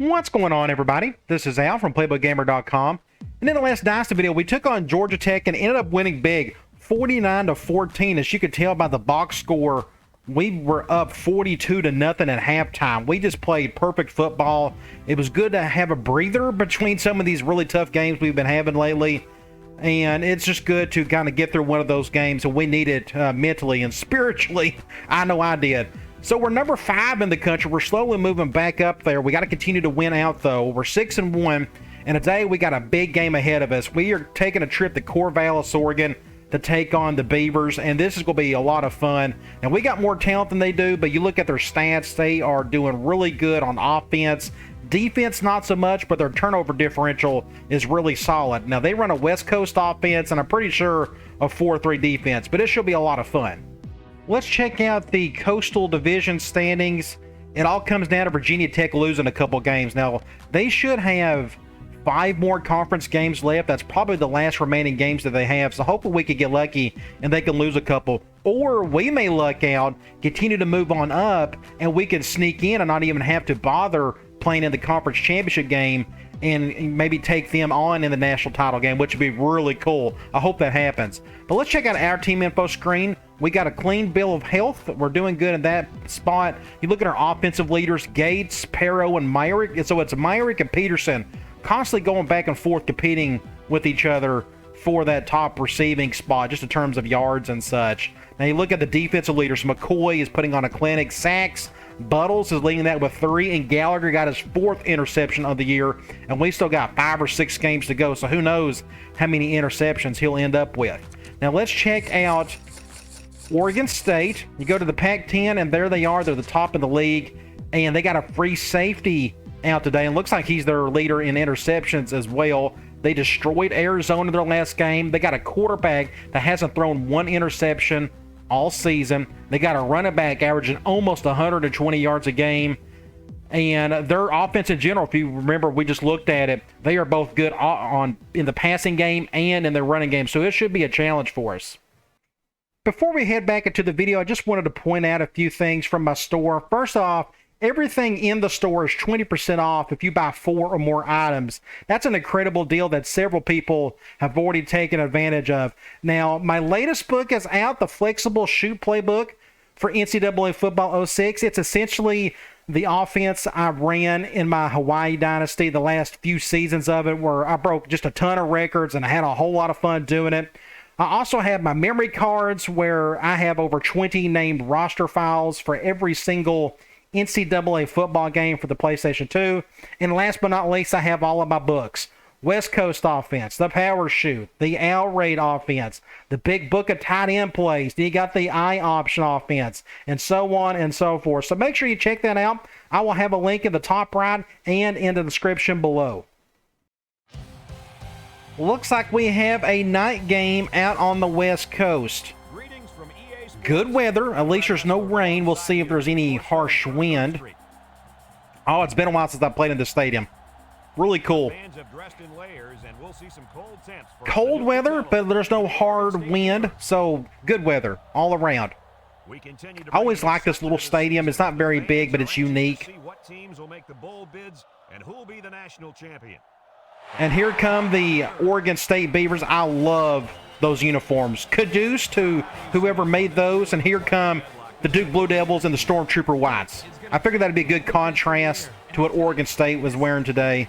What's going on, everybody? This is Al from PlaybookGamer.com. And in the last Dynasty video, we took on Georgia Tech and ended up winning big, 49-14. As you could tell by the box score, we were up 42-0 at halftime. We just played perfect football. It was good to have a breather between some of these really tough games we've been having lately. And it's just good to kind of get through one of those games, and we need it mentally and spiritually. I know I did. So we're number 5 in the country. We're slowly moving back up there. We got to continue to win out, though. We're 6-1, and today we got a big game ahead of us. We are taking a trip to Corvallis, Oregon, to take on the Beavers, and this is going to be a lot of fun. Now, we got more talent than they do, but you look at their stats, they are doing really good on offense. Defense, not so much, but their turnover differential is really solid. Now, they run a West Coast offense, and I'm pretty sure a 4-3 defense, but it should be a lot of fun. Let's check out the Coastal Division standings. It all comes down to Virginia Tech losing a couple games. Now, they should have 5 more conference games left. That's probably the last remaining games that they have. So hopefully we could get lucky and they can lose a couple. Or we may luck out, continue to move on up, and we can sneak in and not even have to bother playing in the conference championship game and maybe take them on in the national title game, which would be really cool. I hope that happens. But let's check out our team info screen. We got a clean bill of health. We're doing good in that spot. You look at our offensive leaders, Gates, Perro, and Myrick. And so it's Myrick and Peterson constantly going back and forth competing with each other for that top receiving spot, just in terms of yards and such. Now you look at the defensive leaders. McCoy is putting on a clinic. Sacks, Buttles is leading that with 3, and Gallagher got his 4th interception of the year, and we still got 5 or 6 games to go, so who knows how many interceptions he'll end up with. Now let's check out Oregon State. You go to the Pac-10, and there they are. They're the top of the league, and they got a free safety out today, and looks like he's their leader in interceptions as well. They destroyed Arizona in their last game. They got a quarterback that hasn't thrown 1 interception all season. They got a running back averaging almost 120 yards a game. And their offense in general, if you remember, we just looked at it, they are both good in the passing game and in the running game. So it should be a challenge for us. Before we head back into the video, I just wanted to point out a few things from my store. First off, everything in the store is 20% off if you buy 4 or more items. That's an incredible deal that several people have already taken advantage of. Now, my latest book is out, the Flexible Shoot Playbook for NCAA Football 06. It's essentially the offense I ran in my Hawaii Dynasty, the last few seasons of it, where I broke just a ton of records and I had a whole lot of fun doing it. I also have my memory cards where I have over 20 named roster files for every single NCAA football game for the PlayStation 2. And last but not least, I have all of my books. West Coast offense, the power shoot, the Al raid offense, the big book of tight end plays. You got the I option offense, and so on and so forth. So make sure you check that out. I will have a link in the top right and in the description below. Looks like we have a night game out on the West Coast. Good weather. At least there's no rain. We'll see if there's any harsh wind. Oh, it's been a while since I played in the stadium. Really cool. Cold weather, but there's no hard wind, so good weather all around. I always like this little stadium. It's not very big, but it's unique. And here come the Oregon State Beavers. I love those uniforms. Kudos to whoever made those. And here come the Duke Blue Devils and the Stormtrooper Whites. I figured that'd be a good contrast to what Oregon State was wearing today.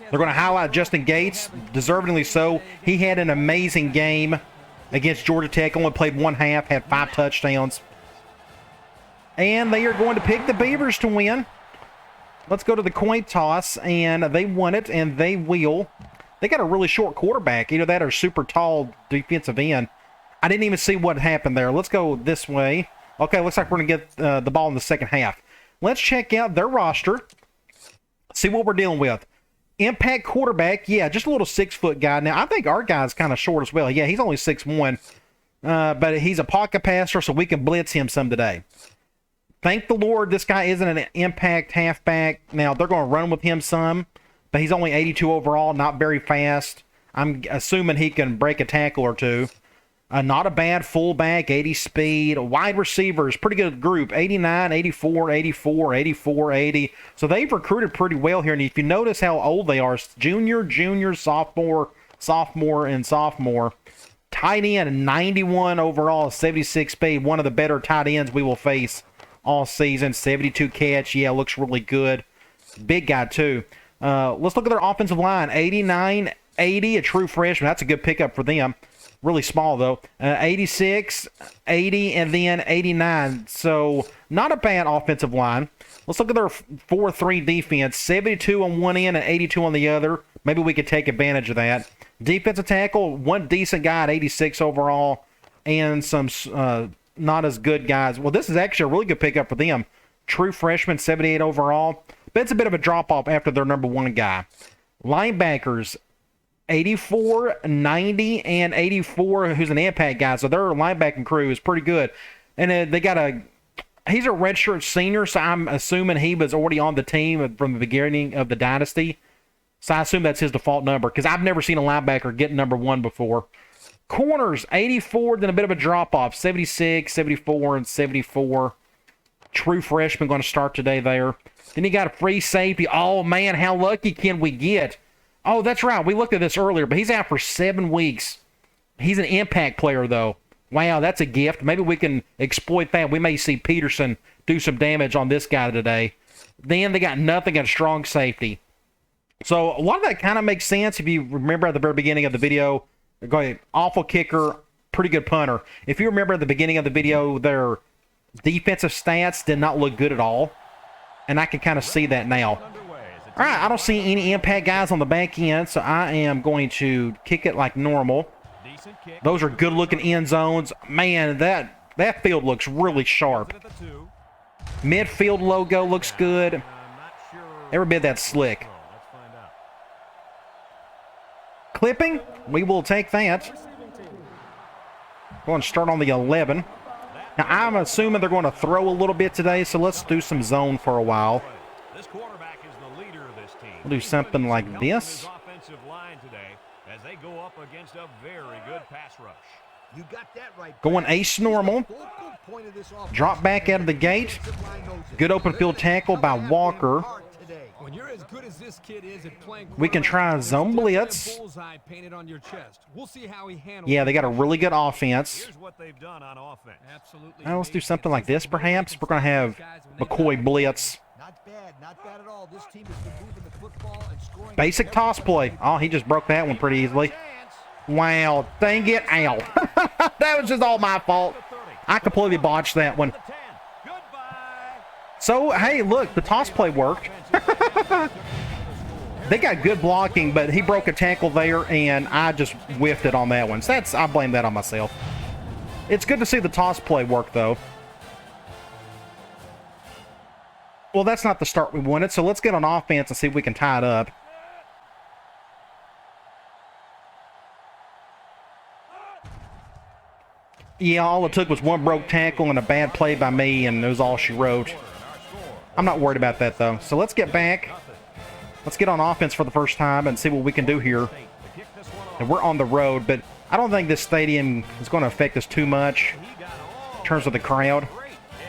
They're going to highlight Justin Gates, deservingly so. He had an amazing game against Georgia Tech. Only played 1 half, had 5 touchdowns. And they are going to pick the Beavers to win. Let's go to the coin toss, and they won it, and they will. They got a really short quarterback, either that or super tall defensive end. I didn't even see what happened there. Let's go this way. Okay, looks like we're going to get the ball in the second half. Let's check out their roster. See what we're dealing with. Impact quarterback, yeah, just a little 6-foot guy. Now, I think our guy's kind of short as well. Yeah, he's only 6'1", but he's a pocket passer, so we can blitz him some today. Thank the Lord this guy isn't an impact halfback. Now, they're going to run with him some, but he's only 82 overall, not very fast. I'm assuming he can break a tackle or two. Not a bad fullback, 80 speed. Wide receivers, pretty good group, 89, 84, 84, 84, 80. So they've recruited pretty well here. And if you notice how old they are, junior, sophomore, and sophomore. Tight end, 91 overall, 76 speed. One of the better tight ends we will face all season. 72 catch. Yeah, looks really good. Big guy, too. Let's look at their offensive line. 89, 80, a true freshman. That's a good pickup for them. Really small, though. 86, 80, and then 89. So, not a bad offensive line. Let's look at their 4-3 defense. 72 on one end and 82 on the other. Maybe we could take advantage of that. Defensive tackle, one decent guy at 86 overall, and some not as good guys. Well, this is actually a really good pickup for them. True freshman, 78 overall. But it's a bit of a drop-off after their number one guy. Linebackers, 84, 90, and 84, who's an impact guy. So their linebacking crew is pretty good. And they got he's a redshirt senior, so I'm assuming he was already on the team from the beginning of the Dynasty. So I assume that's his default number, because I've never seen a linebacker get number one before. Corners, 84, then a bit of a drop-off. 76, 74, and 74. True freshman going to start today there. Then you got a free safety. Oh, man, how lucky can we get? Oh, that's right. We looked at this earlier, but he's out for 7 weeks. He's an impact player, though. Wow, that's a gift. Maybe we can exploit that. We may see Peterson do some damage on this guy today. Then they got nothing at strong safety. So a lot of that kind of makes sense if you remember at the very beginning of the video. Going awful kicker, pretty good punter. If you remember at the beginning of the video, their defensive stats did not look good at all. And I can kind of see that now. All right, I don't see any impact guys on the back end, so I am going to kick it like normal. Those are good-looking end zones. Man, that field looks really sharp. Midfield logo looks good. Every bit that's slick. Clipping, we will take that. Going to start on the 11. Now, I'm assuming they're going to throw a little bit today, so let's do some zone for a while. We'll do something like this. Going ace normal. Drop back out of the gate. Good open field tackle by Walker. We can try zone blitz. Yeah, they got a really good offense. Let's do something like this, perhaps. We're going to have McCoy blitz. Basic toss play. Oh, he just broke that one pretty easily. Wow, dang it. Ow. That was just all my fault. I completely botched that one. So, hey, look, the toss play worked. They got good blocking, but he broke a tackle there, and I just whiffed it on that one. So I blame that on myself. It's good to see the toss play work, though. Well, that's not the start we wanted, so let's get on offense and see if we can tie it up. Yeah, all it took was one broke tackle and a bad play by me, and it was all she wrote. I'm not worried about that, though. So let's get back. Let's get on offense for the first time and see what we can do here. And we're on the road, but I don't think this stadium is going to affect us too much in terms of the crowd.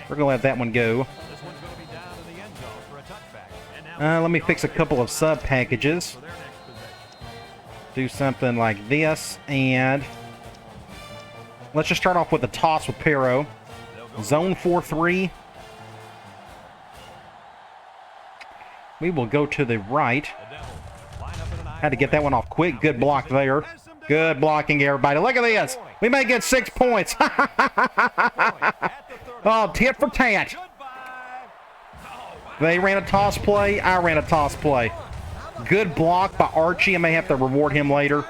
We're going to let that one go. Let me fix a couple of sub packages. Do something like this, and let's just start off with a toss with Pero. Zone 4-3. We will go to the right. Had to get that one off quick. Good block there. Good blocking, everybody. Look at this. We may get 6 points. Oh, tit for tat. They ran a toss play. I ran a toss play. Good block by Archie. I may have to reward him later.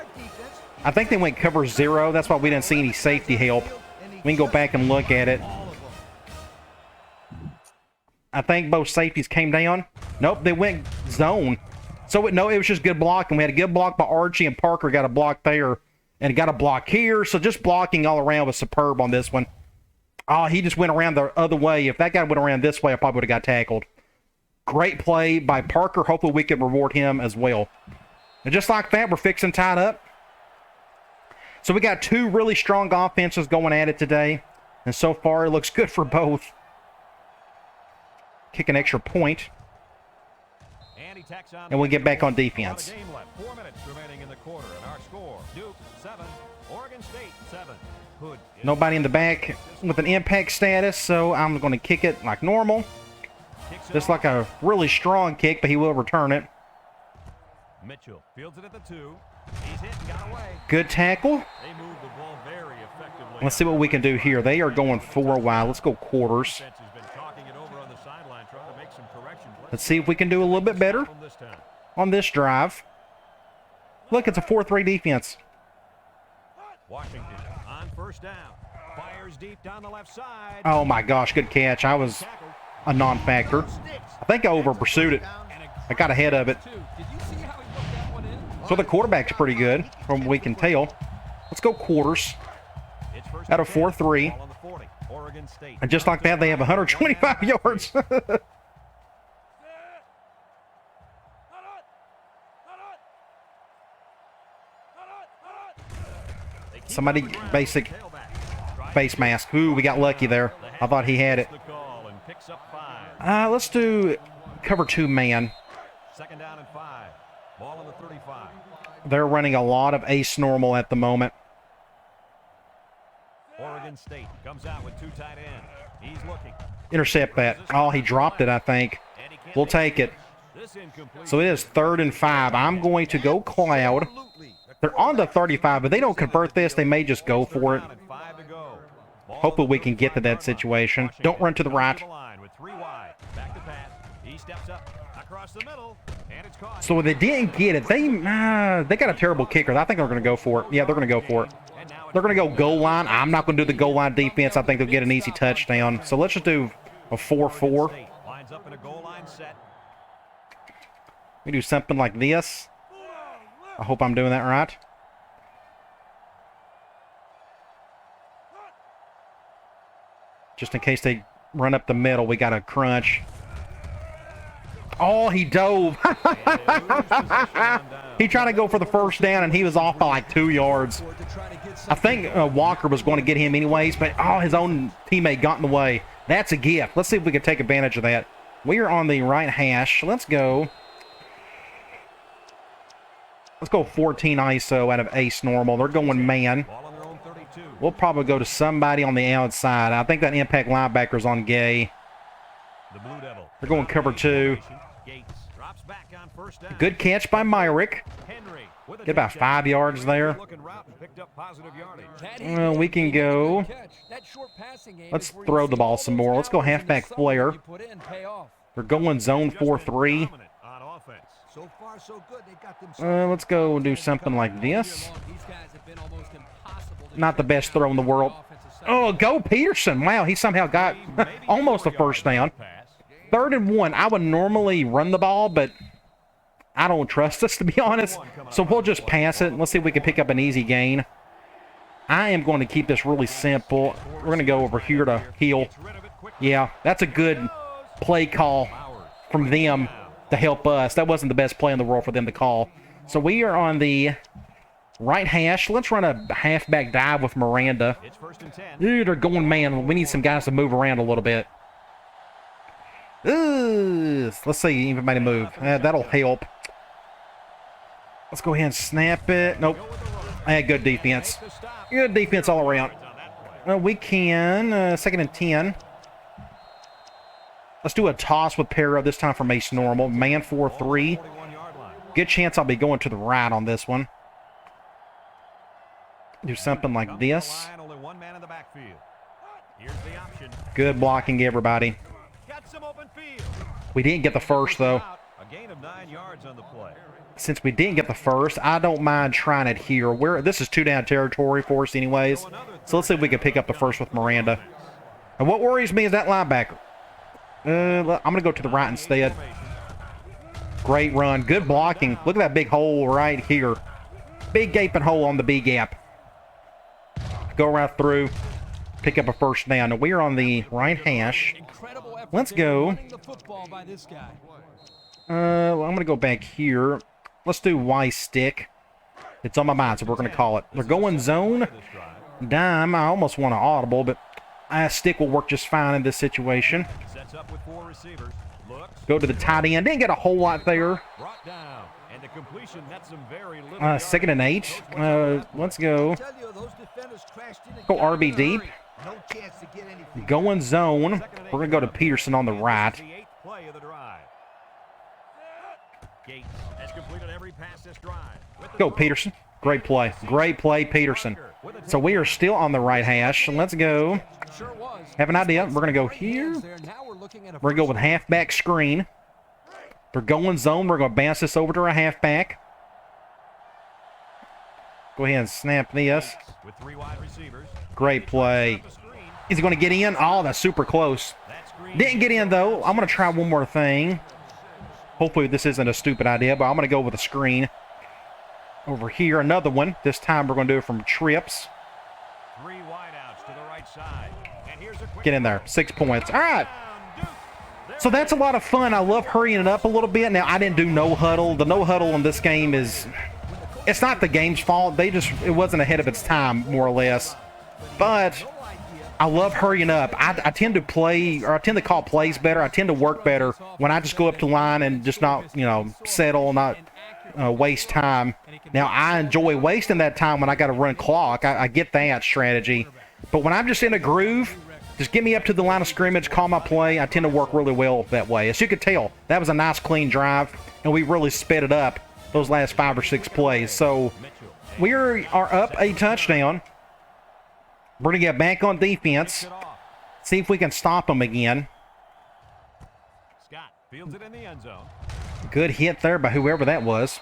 I think they went cover 0. That's why we didn't see any safety help. We can go back and look at it. I think both safeties came down. Nope, they went zone. So, no, it was just good blocking. We had a good block by Archie, and Parker got a block there and got a block here. So, just blocking all around was superb on this one. Oh, he just went around the other way. If that guy went around this way, I probably would have got tackled. Great play by Parker. Hopefully, we can reward him as well. And just like that, we're fixing tied up. So we got two really strong offenses going at it today. And so far, it looks good for both. Kick an extra point. And we get back on defense. 4 minutes remaining in the quarter, and our score, Duke 7, Oregon State 7. Hood. Nobody in the back with an impact status, so I'm going to kick it like normal. Just like a really strong kick, but he will return it. Mitchell fields it at the 2. He's hit and got away. Good tackle. They moved the ball very effectively. Let's see what we can do here. They are going 4 wide. Let's go quarters. Let's see if we can do a little bit better on this drive. Look, it's a 4-3 defense. Washington on first down. Fires deep down the left side. Oh my gosh, good catch. I was a non-factor. I think I over-pursued it. I got ahead of it. So the quarterback's pretty good, from what we can tell. Let's go quarters. Out of 4-3. And just like that, they have 125 yards. Somebody basic face mask. Ooh, we got lucky there. I thought he had it. Let's do cover 2 man. Second down and 5. Ball on the 35. They're running a lot of ace normal at the moment. Oregon State comes out with 2 tight ends. He's looking. Intercept that. Oh, he dropped it, I think. We'll take it. So it is 3rd and 5. I'm going to go cloud. They're on the 35, but they don't convert this. They may just go for it. Hopefully we can get to that situation. Don't run to the right. So they didn't get it. They got a terrible kicker. I think they're going to go for it. Yeah, they're going to go for it. They're going to go goal line. I'm not going to do the goal line defense. I think they'll get an easy touchdown. So let's just do a 4-4. We do something like this. I hope I'm doing that right. Just in case they run up the middle, we got a crunch. Oh, he dove. He tried to go for the first down, and he was off by like 2 yards. I think Walker was going to get him anyways, but his own teammate got in the way. That's a gift. Let's see if we can take advantage of that. We are on the right hash. Let's go 14 ISO out of ace normal. They're going man. We'll probably go to somebody on the outside. I think that impact linebacker's on Gay. They're going cover 2. Good catch by Myrick. Get about 5 yards there. Well, we can go. Let's throw the ball some more. Let's go halfback flare. They're going zone 4-3. Let's go do something like this. Not the best throw in the world. Oh, go Peterson. Wow, he somehow got almost a first down. 3rd and 1. I would normally run the ball, but I don't trust us, to be honest. So we'll just pass it. Let's see if we can pick up an easy gain. I am going to keep this really simple. We're going to go over here to heel. Yeah, that's a good play call from them to help us. That wasn't the best play in the world for them to call. So we are on the right hash. Let's run a halfback dive with Miranda. Dude, they're going man. We need some guys to move around a little bit. Let's see if anybody move. That'll help. Let's go ahead and snap it. Nope. Good defense. Good defense all around. We can. 2nd and 10. Let's do a toss with Para, this time from ace normal. Man 4-3. Good chance I'll be going to the right on this one. Do something like this. Good blocking, everybody. We didn't get the first, though. Since we didn't get the first, I don't mind trying it here. This is 2-down territory for us anyways. So let's see if we can pick up the first with Miranda. And what worries me is that linebacker. I'm going to go to the right instead. Great run. Good blocking. Look at that big hole right here. Big gaping hole on the B gap. Go right through. Pick up a first down. Now we are on the right hash. Let's go. I'm going to go back here. Let's do Y stick. It's on my mind, so we're going to call it. They're going zone. Dime. I almost want an audible, but a stick will work just fine in this situation. Sets up with 4 receivers. Looks. Go to the tight end. Didn't get a whole lot there. Brought down. And the completion, that's some very little 2nd and 8. Let's go. Go RB deep. Going zone. We're going to go to Peterson on the right. Play of the drive. Gates has completed every pass this drive. Go Peterson. Great play. Great play, Peterson. So we are still on the right hash. Let's go. Have an idea. We're going to go here. We're going to go with halfback screen. They're going zone. We're going to bounce this over to our halfback. Go ahead and snap this. With 3 wide receivers. Great play. Is he going to get in? Oh, that's super close. Didn't get in, though. I'm going to try one more thing. Hopefully this isn't a stupid idea, but I'm going to go with a screen. Over here, another one. This time we're going to do it from trips. 3 wideouts to the right side. And here's a quick Get in there. 6 points. All right. So that's a lot of fun. I love hurrying it up a little bit. Now, I didn't do no huddle. The no huddle in this game is... It's not the game's fault. It wasn't ahead of its time, more or less. But I love hurrying up. I tend to play, or I tend to call plays better. I tend to work better when I just go up to line and just not, settle, not waste time. Now, I enjoy wasting that time when I got to run clock. I get that strategy. But when I'm just in a groove, just get me up to the line of scrimmage, call my play. I tend to work really well that way. As you could tell, that was a nice, clean drive, and we really sped it up those last 5 or 6 plays. So we are up a touchdown. We're going to get back on defense, see if we can stop them again. Scott fields it in the end zone. Good hit there by whoever that was.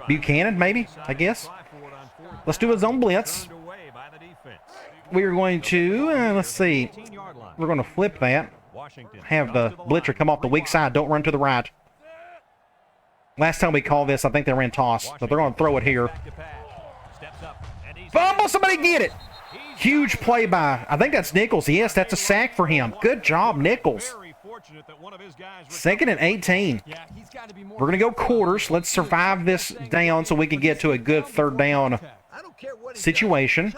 Buchanan, maybe, I guess. Let's do a zone blitz. We are going to, let's see, we're going to flip that. Have the blitzer come off the weak side. Don't run to the right. Last time we called this, I think they ran toss, but they're going to throw it here. Fumble, somebody get it. Huge play by, I think that's Nichols. Yes, that's a sack for him. Good job, Nichols. 2nd and 18. We're going to go quarters. Let's survive this down so we can get to a good 3rd down situation.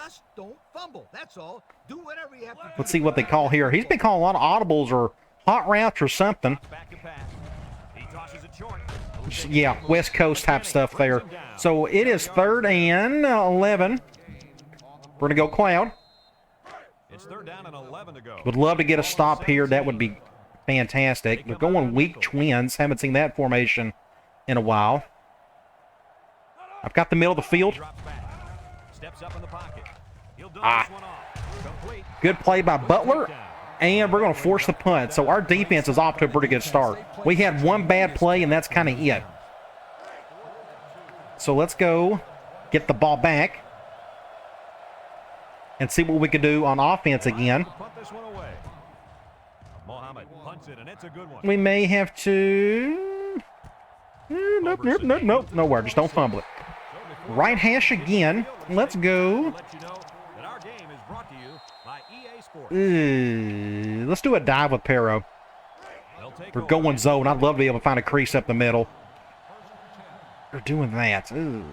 Let's see what they call here. He's been calling a lot of audibles or hot routes or something. Yeah, West Coast type stuff there. So it is 3rd and 11. We're going to go Cloud. It's 3rd down and 11 to go. Would love to get a stop here. That would be fantastic. They're going weak twins. Haven't seen that formation in a while. I've got the middle of the field. Steps up in the pocket. Good play by Butler. And we're going to force the punt. So our defense is off to a pretty good start. We had one bad play, and that's kind of it. So let's go get the ball back and see what we can do on offense again. We may have to... Nope. Nowhere. Just don't fumble it. Right hash again. Let's go. Let's do a dive with Pero. They're going zone. I'd love to be able to find a crease up the middle. They're doing that. Ooh.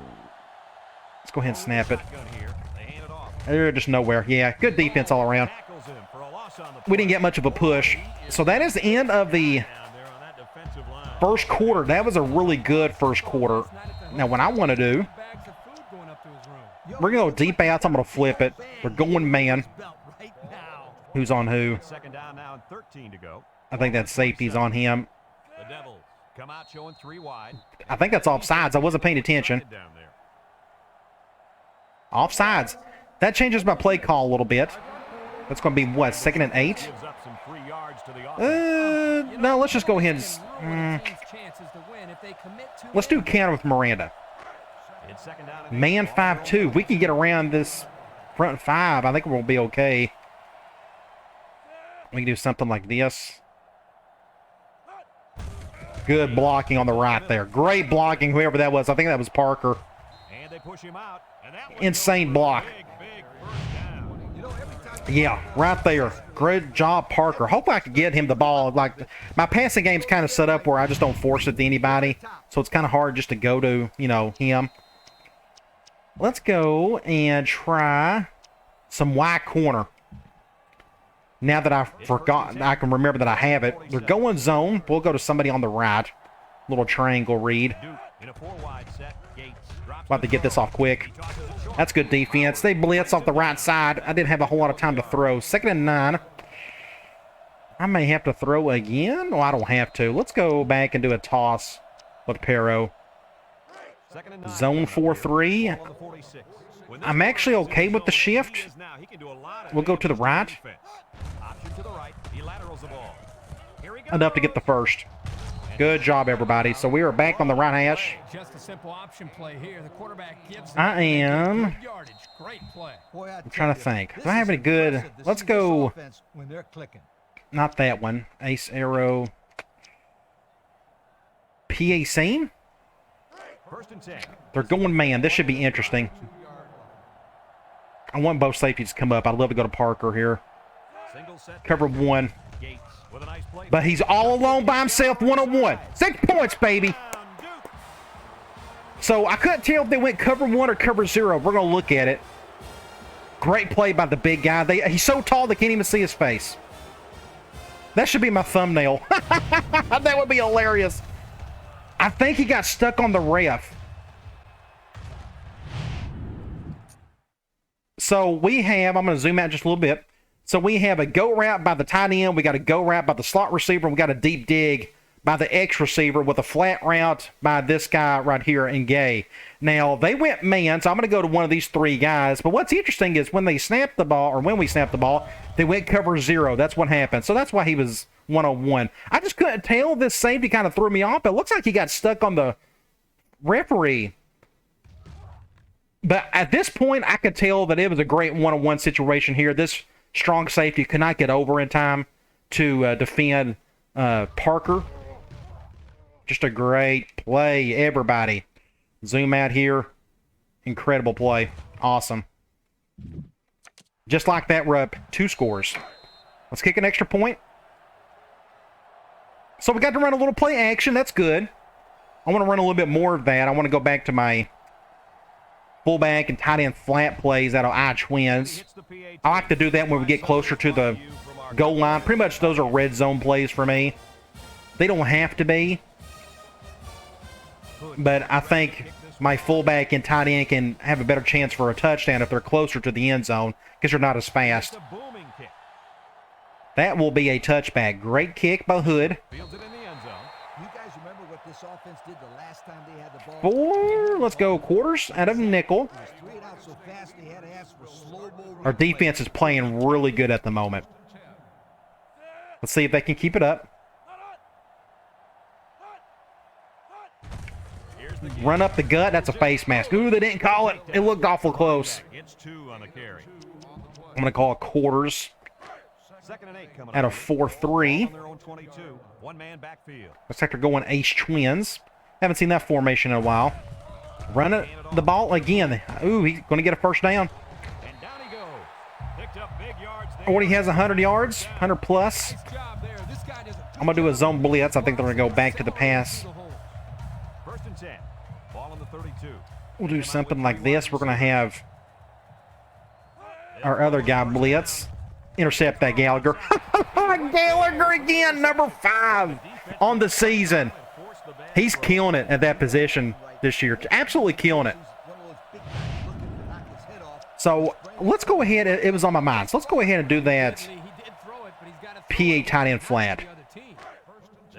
Let's go ahead and snap it. They're just nowhere. Yeah, good defense all around. We didn't get much of a push. So that is the end of the first quarter. That was a really good first quarter. Now, what I want to do, we're going to go deep outs. I'm going to flip it. We're going man. Who's on who? 2nd down now and 13 to go. I think that safety's on him. The Devils come out showing 3 wide. I think that's offsides. I wasn't paying attention. Offsides. That changes my play call a little bit. That's going to be, what, 2nd and 8? No, let's just go ahead and... let's do counter with Miranda. Man 5-2. We can get around this front 5. I think we'll be okay. We can do something like this. Good blocking on the right there. Great blocking, whoever that was. I think that was Parker. Insane block. Yeah, right there. Great job, Parker. Hopefully I could get him the ball. Like, my passing game's kind of set up where I just don't force it to anybody. So it's kind of hard just to go to, him. Let's go and try some Y corner. Now that I've forgotten, I can remember that I have it. They're going zone. We'll go to somebody on the right. Little triangle read. About to get this off quick. That's good defense. They blitz off the right side. I didn't have a whole lot of time to throw. 2nd and 9. I may have to throw again. Well, I don't have to. Let's go back and do a toss with Pero. Zone 4-3. I'm actually okay with the shift. We'll go to the right. Enough to get the first. Good job, everybody. So we are back on the right hash. Just a simple option play here. The quarterback gives I am. good yardage. Great play. I'm trying to think. Do I have any good? Let's go. When they're clicking. Not that one. Ace arrow. PA seam? They're going man. This should be interesting. I want both safeties to come up. I'd love to go to Parker here. Cover 1. But he's all alone by himself, 1-on-1. 6 points, baby. So I couldn't tell if they went cover 1 or cover 0. We're going to look at it. Great play by the big guy. He's so tall they can't even see his face. That should be my thumbnail. That would be hilarious. I think he got stuck on the ref. So we have, I'm going to zoom out just a little bit. So we have a go route by the tight end. We got a go route by the slot receiver. And we got a deep dig by the X receiver with a flat route by this guy right here in Gay. Now, they went man, so I'm going to go to one of these 3 guys. But what's interesting is when they snapped the ball, or when we snapped the ball, they went cover 0. That's what happened. So that's why he was 1-on-1. I just couldn't tell. This safety kind of threw me off. It looks like he got stuck on the referee. But at this point, I could tell that it was a great 1-on-1 situation here. This strong safety could not get over in time to defend Parker. Just a great play, everybody. Zoom out here. Incredible play. Awesome. Just like that, we're up 2 scores. Let's kick an extra point. So we got to run a little play action. That's good. I want to run a little bit more of that. I want to go back to my fullback and tight end flat plays out of I twins. I like to do that when we get closer to the goal line. Pretty much those are red zone plays for me. They don't have to be. But I think my fullback and tight end can have a better chance for a touchdown if they're closer to the end zone because they're not as fast. That will be a touchback. Great kick by Hood. You guys remember what this offense did the last time they had the ball? 4. Let's go quarters out of nickel. Our defense is playing really good at the moment. Let's see if they can keep it up. Run up the gut. That's a face mask. Ooh, they didn't call it. It looked awful close. I'm going to call it quarters out of 4-3. Looks like they're going ace twins. Haven't seen that formation in a while. Running the ball again. Ooh, he's going to get a first down. Or he has 100 yards, 100 plus. I'm going to do a zone blitz. I think they're going to go back to the pass. We'll do something like this. We're going to have our other guy blitz. Intercept that Gallagher. Gallagher again, number 5 on the season. He's killing it at that position this year. Absolutely killing it. So let's go ahead. It was on my mind. So let's go ahead and do that PA tight end flat.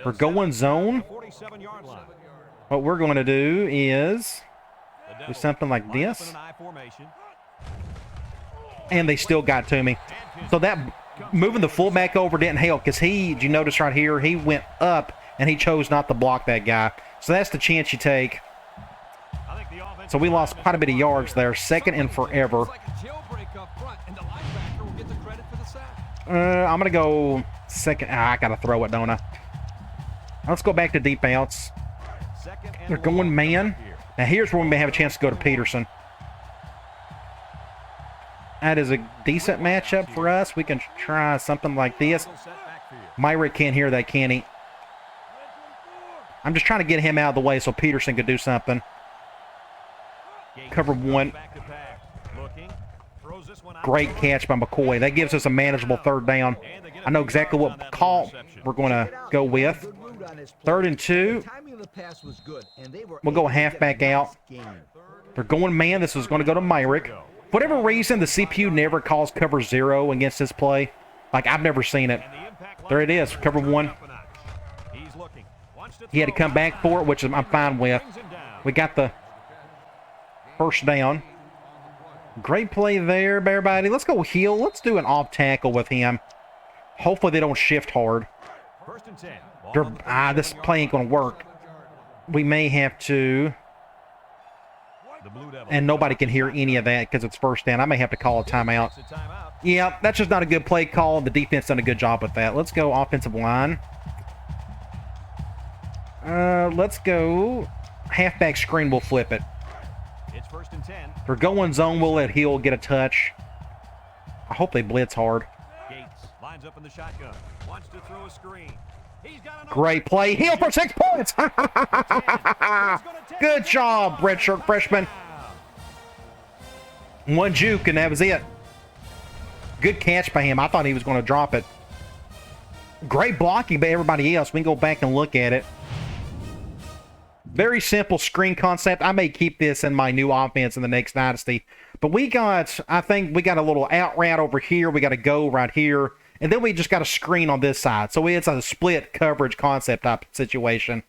We're going zone. What we're going to do is do something like this. And they still got to me. So that moving the fullback over didn't help because did you notice right here, he went up and he chose not to block that guy. So that's the chance you take. So we lost quite a bit of yards there. 2nd and forever. I'm going to go 2nd. I got to throw it, don't I? Let's go back to deep outs. They're going man. Now here's where we may have a chance to go to Peterson. That is a decent matchup for us. We can try something like this. Myrick can't hear that, can he? I'm just trying to get him out of the way so Peterson could do something. cover one. Back to pass. Looking. Throws this one out. Great catch by McCoy. That gives us a manageable third down. I know exactly what call we're going to go with. 3rd and 2. We'll go halfback out. They're going man. This is going to go to Myrick. For whatever reason, the CPU never calls cover 0 against this play. Like, I've never seen it. There it is, cover 1. He had to come back for it, which I'm fine with. We got the first down. Great play there, everybody. Let's go heel. Let's do an off tackle with him. Hopefully they don't shift hard. This play ain't going to work. We may have to. And nobody can hear any of that because it's first down. I may have to call a timeout. Yeah, that's just not a good play call. The defense done a good job with that. Let's go offensive line. Let's go halfback screen. We'll flip it. It's 1st and 10. They're going zone. We'll let Hill get a touch. I hope they blitz hard. Gates lines up in the shotgun. Wants to throw a screen. He's got an Great play. Hill for 6 points. Good job, redshirt freshman. One juke, and that was it. Good catch by him. I thought he was going to drop it. Great blocking by everybody else. We can go back and look at it. Very simple screen concept. I may keep this in my new offense in the next Dynasty. But I think we got a little out route over here. We got a go right here. And then we just got a screen on this side. So it's a split coverage concept type situation.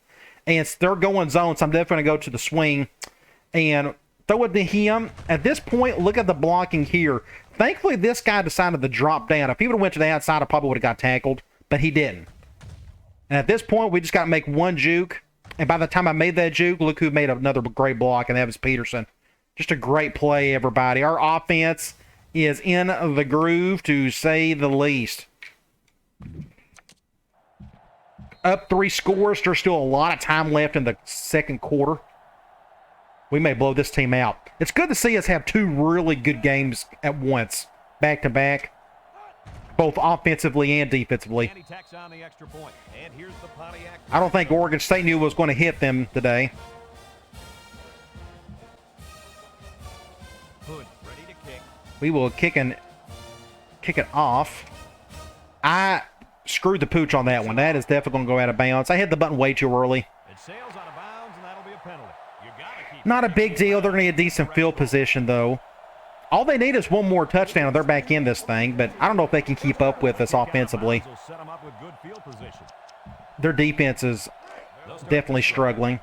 And they're going zone, so I'm definitely going to go to the swing and throw it to him. At this point, look at the blocking here. Thankfully, this guy decided to drop down. If he would have went to the outside, I probably would have got tackled. But he didn't. And at this point, we just got to make one juke. And by the time I made that juke, look who made another great block, and that was Peterson. Just a great play, everybody. Our offense is in the groove, to say the least. Up 3 scores. There's still a lot of time left in the second quarter. We may blow this team out. It's good to see us have 2 really good games at once, back to back, both offensively and defensively. I don't think Oregon State knew was going to hit them today. We will kick it off. I screwed the pooch on that one. That is definitely going to go out of bounds. I hit the button way too early. It sails out of bounds, and that'll be a penalty. You gotta keep Not a big deal. They're going to get decent field position, though. All they need is one more touchdown, and they're back in this thing. But I don't know if they can keep up with us offensively. Their defense is definitely struggling.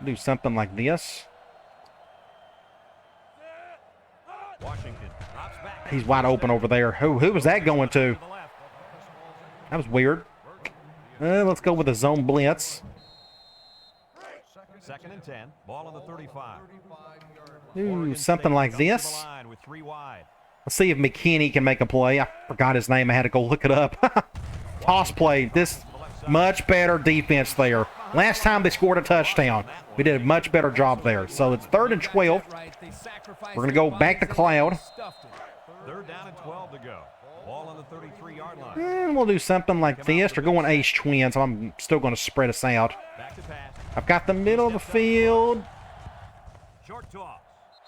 Do something like this. He's wide open over there. Who was that going to? That was weird. Let's go with a zone blitz. 2nd and 10. Ball on the 35. Ooh, something like this. Let's see if McKinney can make a play. I forgot his name. I had to go look it up. Toss play. This much better defense there. Last time they scored a touchdown. We did a much better job there. So it's 3rd and 12. We're going to go back to Cloud. 3rd down and 12 to go. Ball on the 33-yard line. And we'll do something like this. They're going ace twin, so I'm still going to spread us out. I've got the middle of the field.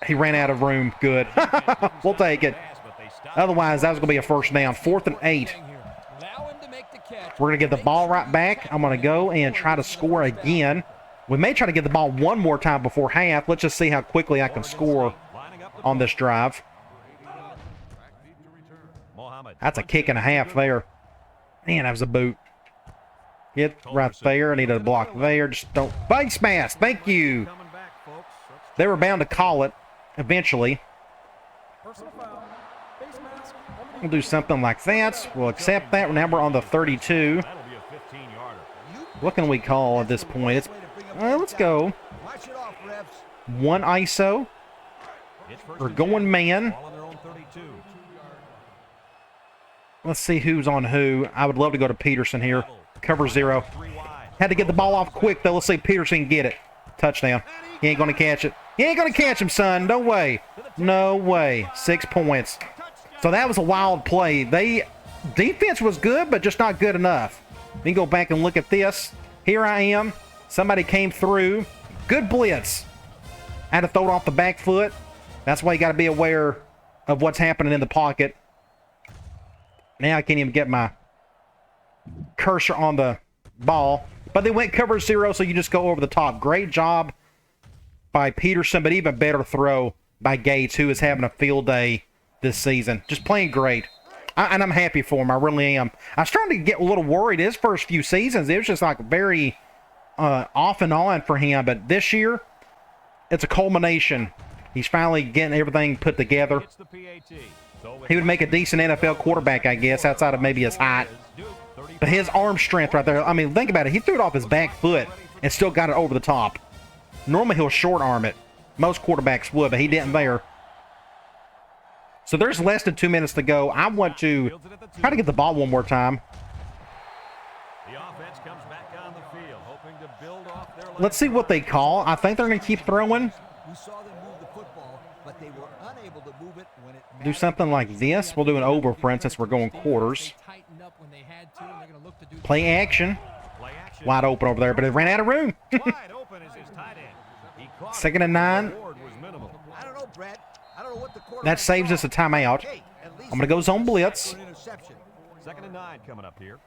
He ran out of room. Good. We'll take it. Otherwise, that was going to be a first down. 4th and 8. We're going to get the ball right back. I'm going to go and try to score again. We may try to get the ball one more time before half. Let's just see how quickly I can score on this drive. That's a kick and a half there. Man, that was a boot. Get right there. I need a block there. Just don't. Face mask. Thank you. They were bound to call it eventually. We'll do something like that. We'll accept that. Now we're on the 32. What can we call at this point? Let's go. 1 ISO. We're going man. Let's see who's on who. I would love to go to Peterson here. Cover 0. Had to get the ball off quick, though. Let's see if Peterson can get it. Touchdown. He ain't going to catch it. He ain't going to catch him, son. No way. No way. 6 points. So that was a wild play. Defense was good, but just not good enough. We can go back and look at this. Here I am. Somebody came through. Good blitz. I had to throw it off the back foot. That's why you got to be aware of what's happening in the pocket. Now I can't even get my cursor on the ball. But they went cover 0, so you just go over the top. Great job by Peterson, but even better throw by Gates, who is having a field day this season. Just playing great. And I'm happy for him. I really am. I was starting to get a little worried his first few seasons. It was just like very off and on for him. But this year, it's a culmination. He's finally getting everything put together. He would make a decent NFL quarterback, I guess, outside of maybe his height. But his arm strength right there, I mean, think about it. He threw it off his back foot and still got it over the top. Normally, he'll short arm it. Most quarterbacks would, but he didn't there. So there's less than 2 minutes to go. I want to try to get the ball one more time. Let's see what they call. I think they're going to keep throwing. Do something like this. We'll do an over, for instance. We're going quarters. Play action. Wide open over there, but it ran out of room. 2nd and 9. That saves us a timeout. I'm going to go zone blitz. 2nd and 9 coming up here.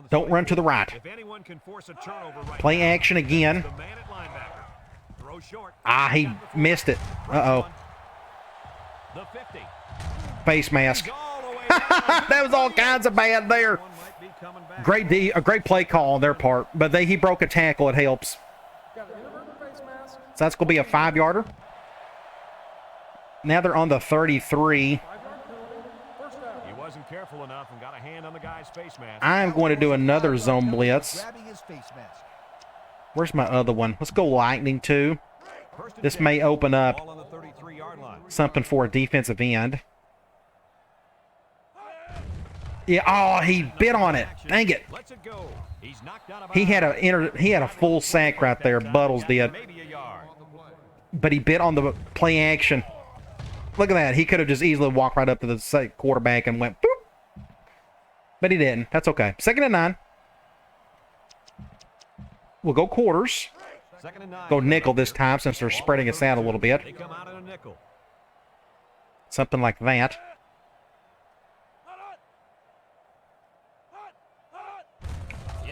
Don't run to the right. Play action again. Ah, he missed it. Uh-oh. Face mask. That was all kinds of bad there. A great play call on their part, but he broke a tackle. It helps. So that's going to be a 5-yarder. Now they're on the 33. He wasn't careful enough and got a hand on the guy's face mask. I'm going to do another zone blitz. Where's my other one? Let's go lightning too. This may open up something for a defensive end. Yeah, oh, he bit on it. Dang it. He had a full sack right there. Buttles did. But he bit on the play action. Look at that. He could have just easily walked right up to the quarterback and went boop. But he didn't. That's okay. 2nd and 9. We'll go quarters. Go nickel this time since they're spreading us out a little bit. Something like that.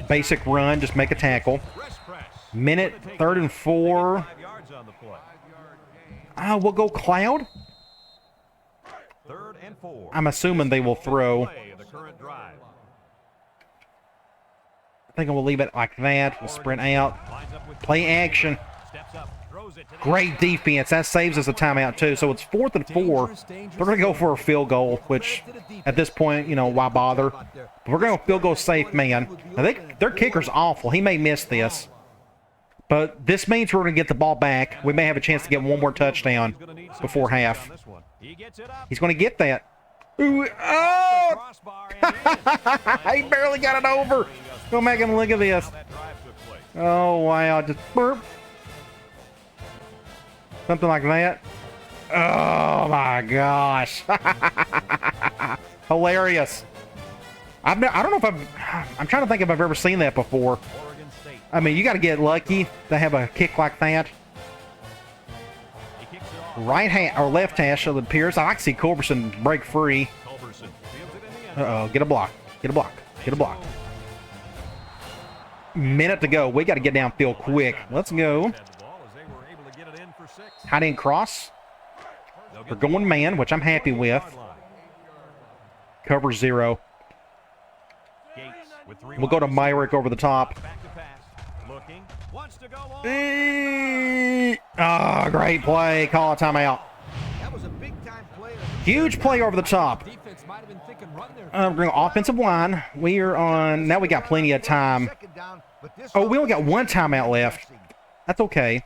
Basic run. Just make a tackle. Minute, 3rd and 4. We'll go cloud. I'm assuming they will throw. I think I will leave it like that. We'll sprint out. Play action. Great defense. That saves us a timeout too. So it's 4th and 4. They're going to go for a field goal, which at this point, you know, why bother? But we're going to field goal safe, man. I think their kicker's awful. He may miss this. But this means we're going to get the ball back. We may have a chance to get one more touchdown before half. He's going to get that. Ooh, oh! He barely got it over. Go back and look at this. Oh, wow. Just burp. Something like that. Oh, my gosh. Hilarious. I don't know if I'm trying to think if I've ever seen that before. I mean, you got to get lucky to have a kick like that. Right hand or left hash of the Pierce. I like to see Culberson break free. Uh-oh, get a block. Get a block. Get a block. Minute to go. We got to get downfield quick. Let's go. High end cross. We're going man, which I'm happy with. Cover 0. We'll go to Myrick over the top. Oh, great play. Call a timeout. Huge play over the top. We're going to offensive line. We are on. Now we got plenty of time. Oh, we only got one timeout left. That's okay.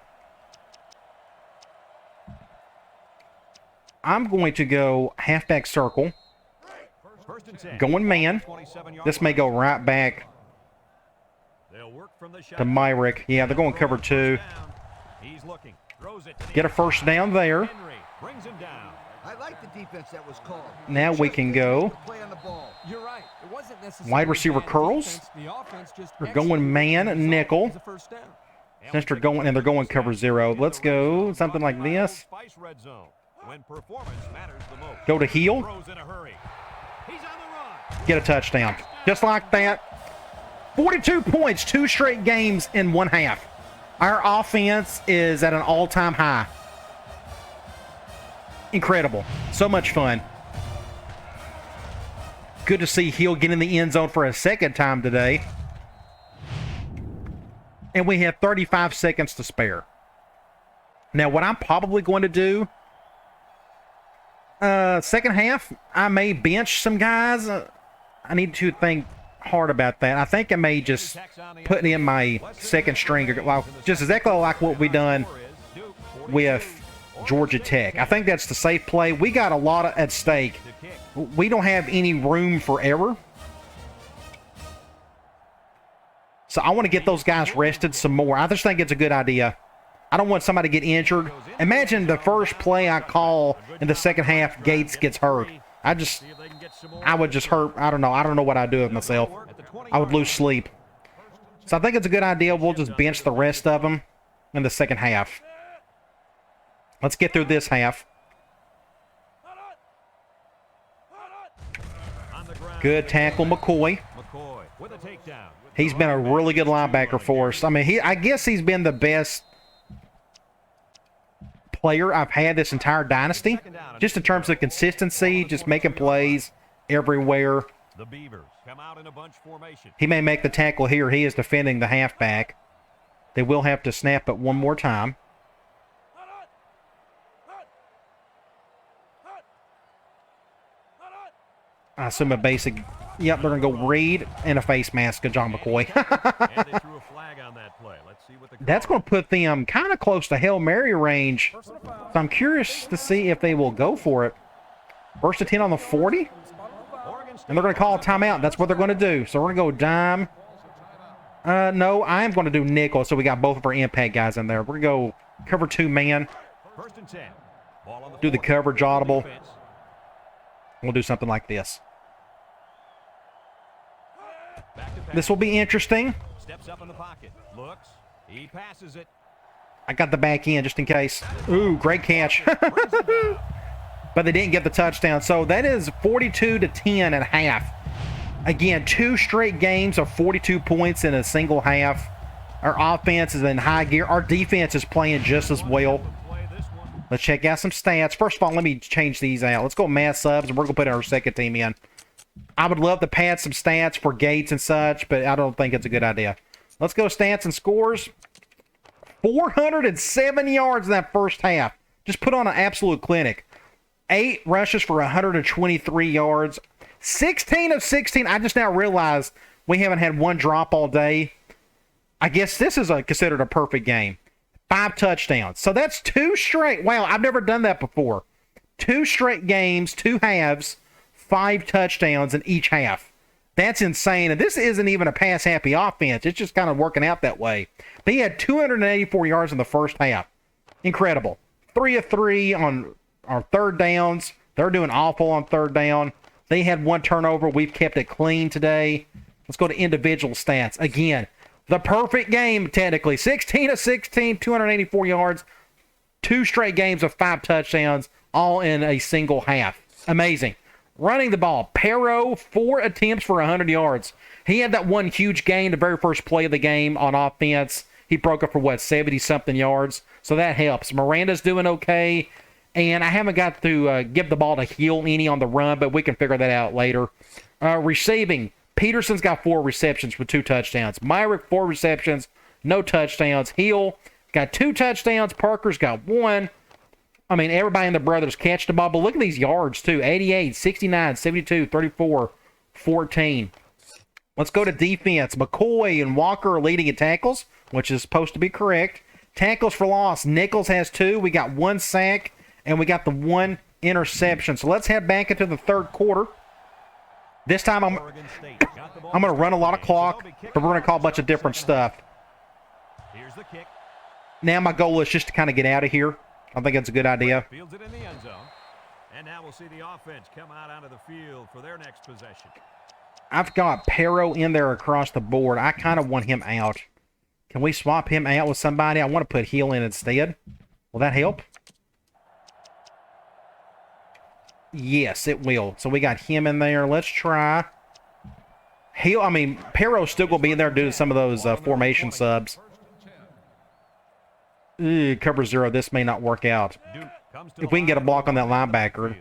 I'm going to go halfback circle. Going man. This may go right back to Myrick. Yeah, they're going cover 2. Get a first down there. Now we can go. Wide receiver curls. We're going man, nickel. Since they're going and they're going cover 0, let's go something like this. Spice red zone. When performance matters the most. Go to heel. Throws in a hurry. He's on the run. Get a touchdown. Just like that. 42 points, 2 straight games in 1 half. Our offense is at an all-time high. Incredible. So much fun. Good to see Hill get in the end zone for a second time today. And we have 35 seconds to spare. Now, what I'm probably going to do, second half, I may bench some guys. I need to think hard about that. I think I may just put in my second string, well, just exactly like what we done with Georgia Tech. I think that's the safe play. We got a lot at stake. We don't have any room for error. So I want to get those guys rested some more. I just think it's a good idea. I don't want somebody to get injured. Imagine the first play I call in the second half, Gates gets hurt. I would just hurt. I don't know what I'd do with myself. I would lose sleep. So I think it's a good idea. We'll just bench the rest of them in the second half. Let's get through this half. Good tackle, McCoy. He's been a really good linebacker for us. I mean, I guess he's been the best player I've had this entire dynasty. Just in terms of consistency, just making plays everywhere. The Beavers come out in a bunch formation. He may make the tackle here. He is defending the halfback. They will have to snap it one more time. I assume a basic. Yep, they're going to go read and a face mask of John McCoy. And they threw a flag on that play. Let's see what the That's going to put them kind of close to Hail Mary range. So I'm curious to see if they will go for it. First and 10 on the 40. And they're going to call a timeout. That's what they're going to do. So we're going to go dime. No, I am going to do nickel. So we got both of our impact guys in there. We're going to go cover 2 man. First and 10. Ball on the Do the 40. coverage audible. Defense. We'll do something like this. Back to pass. This will be interesting. Steps up in the pocket. Looks. He passes it. I got the back end just in case. Ooh, great catch. Brings it down. But they didn't get the touchdown. So that is 42-10 at half. Again, 2 straight games of 42 points in a single half. Our offense is in high gear. Our defense is playing just as well. Play this one. Let's check out some stats. First of all, let me change these out. Let's go mass subs, and we're going to put our second team in. I would love to pad some stats for Gates and such, but I don't think it's a good idea. Let's go stats and scores. 407 yards in that first half. Just put on an absolute clinic. 8 rushes for 123 yards. 16 of 16. I just now realized we haven't had one drop all day. I guess this is considered a perfect game. 5 touchdowns. So that's 2 straight. Wow, I've never done that before. 2 straight games, 2 halves, 5 touchdowns in each half. That's insane. And this isn't even a pass-happy offense. It's just kind of working out that way. But he had 284 yards in the first half. Incredible. 3 of 3 on our third downs. They're doing awful on third down. They had 1 turnover. We've kept it clean today. Let's go to individual stats. Again, the perfect game, technically. 16 of 16, 284 yards. 2 straight games of 5 touchdowns, all in a single half. Amazing. Running the ball. Perro, 4 attempts for 100 yards. He had that one huge gain, the very first play of the game on offense. He broke up for, 70-something yards. So that helps. Miranda's doing okay. And I haven't got to give the ball to Hill any on the run, but we can figure that out later. Receiving. Peterson's got 4 receptions with 2 touchdowns. Myrick, 4 receptions, no touchdowns. Hill got 2 touchdowns. Parker's got 1. I mean, everybody in the brothers catch the ball. But look at these yards, too. 88, 69, 72, 34, 14. Let's go to defense. McCoy and Walker are leading in tackles, which is supposed to be correct. Tackles for loss. Nichols has 2. We got 1 sack, and we got the 1 interception. So let's head back into the third quarter. This time I'm going to run a lot of clock, but we're going to call a bunch of different stuff. Here's the kick. Now my goal is just to kind of get out of here. I think it's a good idea. Fields it in the end zone. And now we'll see the offense come out onto the field for their next possession. I've got Perro in there across the board. I kind of want him out. Can we swap him out with somebody? I want to put Hill in instead. Will that help? Yes, it will. So we got him in there. Let's try. Hill, I mean, Perro's still going to be in there due to some of those formation subs. Cover 0. This may not work out. If we can get a block on that linebacker.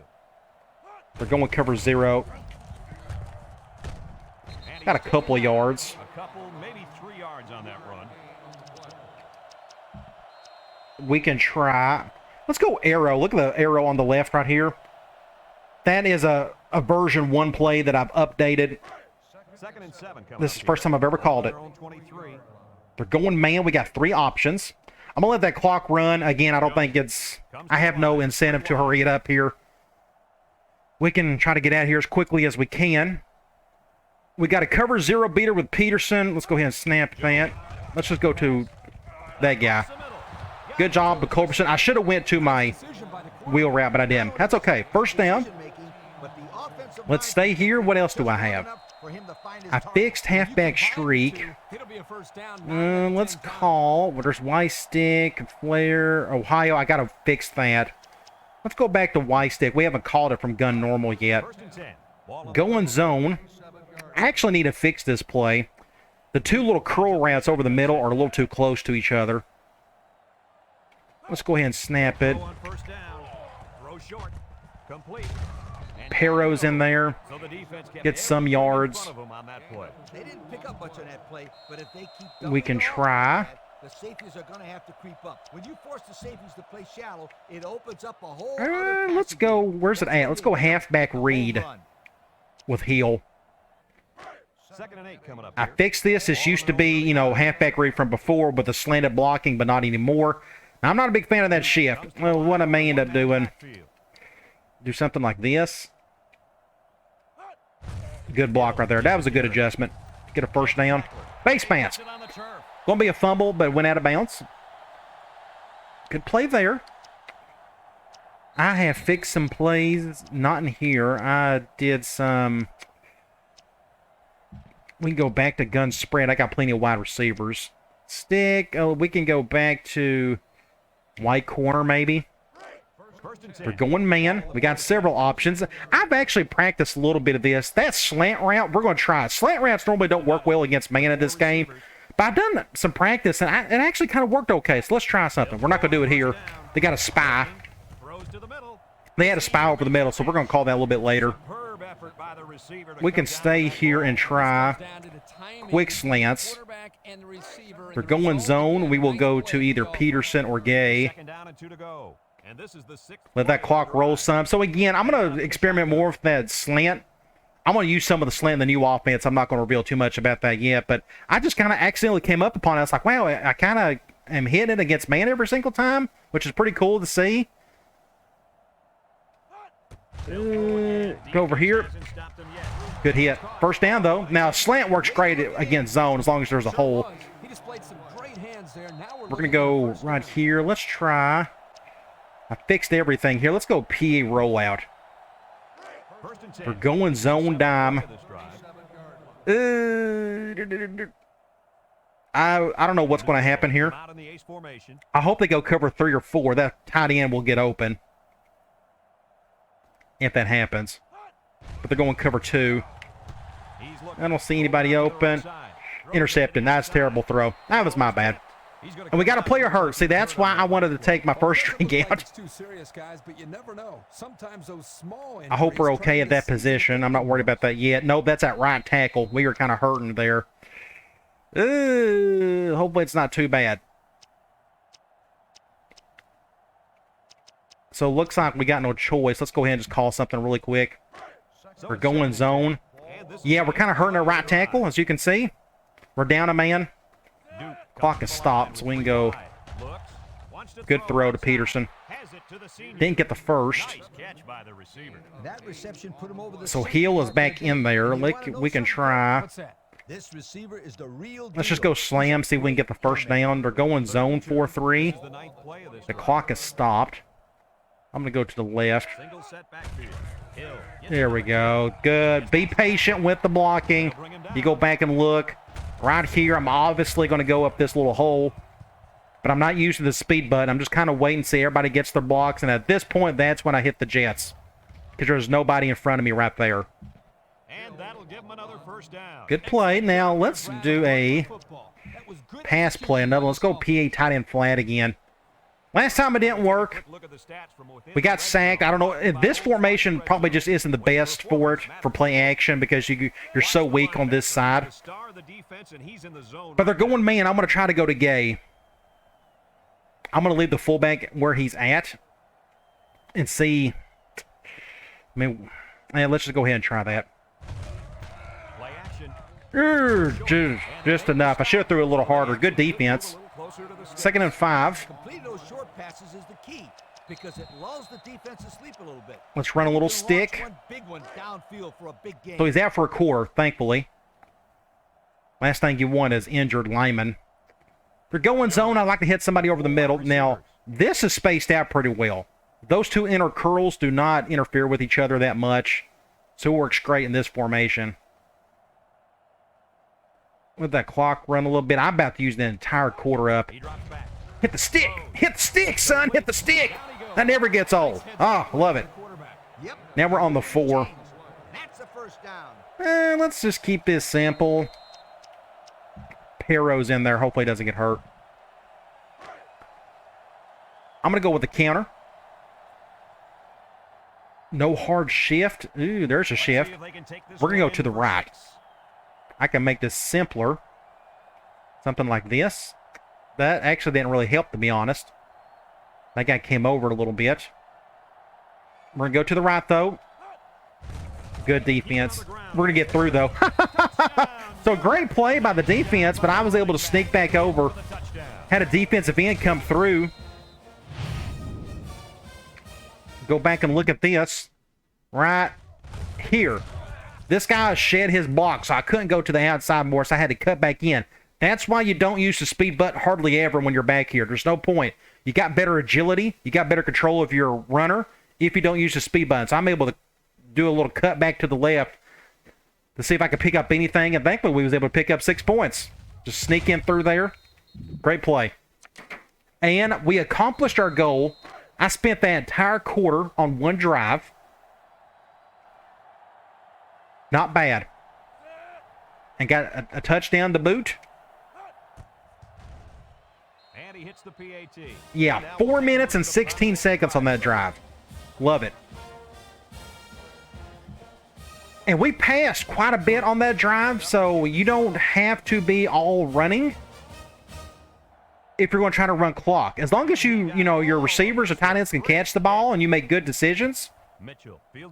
They're going cover 0. Got a couple of yards. A couple, maybe 3 yards on that run. We can try. Let's go arrow. Look at the arrow on the left right here. That is a version 1 play that I've updated. 2nd and 7 coming This is the first time I've ever called it. They're going man. We got 3 options. I'm going to let that clock run. Again, I don't think it's... I have no incentive to hurry it up here. We can try to get out of here as quickly as we can. We got a cover 0 beater with Peterson. Let's go ahead and snap that. Let's just go to that guy. Good job to Culberson. I should have went to my wheel route, but I didn't. That's okay. First down. Let's stay here. What else do I have? I fixed halfback streak. Let's call. Well, there's Y stick, flare, Ohio. I got to fix that. Let's go back to Y stick. We haven't called it from gun normal yet. Going zone. I actually need to fix this play. The 2 little curl routes over the middle are a little too close to each other. Let's go ahead and snap it. Perro's in there. Get some yards. We can try. The safeties are going to have to creep up. When you force the safeties to play shallow, it opens up a whole let's go. Where's it at? Let's go halfback read with Hill. 2nd and 8 coming up. I fixed this. This used to be, you know, halfback read from before with the slanted blocking, but not anymore. Now, I'm not a big fan of that shift. Well, what I may end up doing, do something like this. Good block right there. That was a good adjustment. Get a first down. Base pass. Going to be a fumble, but went out of bounds. Good play there. I have fixed some plays. Not in here. I did some... We can go back to gun spread. I got plenty of wide receivers. Stick. Oh, we can go back to white corner maybe. We're going man. We got several options. I've actually practiced a little bit of this. That slant route, we're going to try. Slant routes normally don't work well against man in this game. But I've done some practice, and it actually kind of worked okay. So let's try something. We're not going to do it here. They got a spy. They had a spy over the middle, so we're going to call that a little bit later. We can stay here and try quick slants. They're going zone. We will go to either Peterson or Gay. Let that clock roll some. So again, I'm going to experiment more with that slant. I'm going to use some of the slant in the new offense. I'm not going to reveal too much about that yet, but I just kind of accidentally came up upon it. I was like, wow, I kind of am hitting it against man every single time, which is pretty cool to see. Go over here. Good hit. First down, though. Now, slant works great against zone as long as there's a hole. We're going to go right here. Let's try. I fixed everything here. Let's go PA rollout. We're going zone dime. I don't know what's going to happen here. I hope they go cover 3 or 4. That tight end will get open if that happens. But they're going cover 2. I don't see anybody open. Intercepted. That's a terrible throw. That was my bad. And we got a player hurt. See, that's why I wanted to take my first string out. I hope we're okay at that position. I'm not worried about that yet. No, that's at right tackle. We are kind of hurting there. Hopefully it's not too bad. So it looks like we got no choice. Let's go ahead and just call something really quick. We're going zone. Yeah, we're kind of hurting our right tackle, as you can see. We're down a man. Clock is stopped, so we can go. Good throw to Peterson. Didn't get the first. So Hill is back in there. We can try. Let's just go slam, see if we can get the first down. They're going zone 4-3. The clock is stopped. I'm going to go to the left. There we go. Good. Be patient with the blocking. You go back and look. Right here, I'm obviously going to go up this little hole. But I'm not using the speed button. I'm just kind of waiting to see everybody gets their blocks. And at this point, that's when I hit the Jets. Because there's nobody in front of me right there. And that'll give him another first down. Good play. Now, let's do a pass play. Another. Let's go PA tight end flat again. Last time it didn't work. Look at the stats from within. We got sacked. I don't know. This formation probably just isn't the best for it, for play action, because you're so weak on this side. But they're going man. I'm going to try to go to Gay. I'm going to leave the fullback where he's at and see. I mean, let's just go ahead and try that. Play action. Just enough. I should have threw it a little harder. Good defense. 2nd and 5. Completing those short passes is the key because it lulls the defense to sleep a little bit. Let's run a little stick. One big one downfield for a big gain. So he's out for a quarter, thankfully. Last thing you want is injured lineman. If you're going zone, I like to hit somebody over the middle. Now, this is spaced out pretty well. Those two inner curls do not interfere with each other that much, so it works great in this formation. Let that clock run a little bit. I'm about to use the entire quarter up. Hit the stick. Hit the stick, son. Hit the stick. That never gets old. Oh, love it. Now we're on the 4. That's a first down. Let's just keep this simple. Perro's in there. Hopefully he doesn't get hurt. I'm going to go with the counter. No hard shift. Ooh, there's a shift. We're going to go to the right. I can make this simpler. Something like this. That actually didn't really help, to be honest. That guy came over a little bit. We're going to go to the right, though. Good defense. We're going to get through, though. So great play by the defense, but I was able to sneak back over. Had a defensive end come through. Go back and look at this. Right here. This guy shed his block, so I couldn't go to the outside more, so I had to cut back in. That's why you don't use the speed button hardly ever when you're back here. There's no point. You got better agility. You got better control of your runner if you don't use the speed button. So I'm able to do a little cut back to the left to see if I could pick up anything, and thankfully we was able to pick up 6 points. Just sneak in through there. Great play. And we accomplished our goal. I spent that entire quarter on one drive. Not bad. And got a touchdown to boot. And he hits the PAT. Yeah, 4 minutes and 16 seconds on that drive. Love it. And we passed quite a bit on that drive, so you don't have to be all running if you're going to try to run clock. As long as your receivers or tight ends can catch the ball and you make good decisions,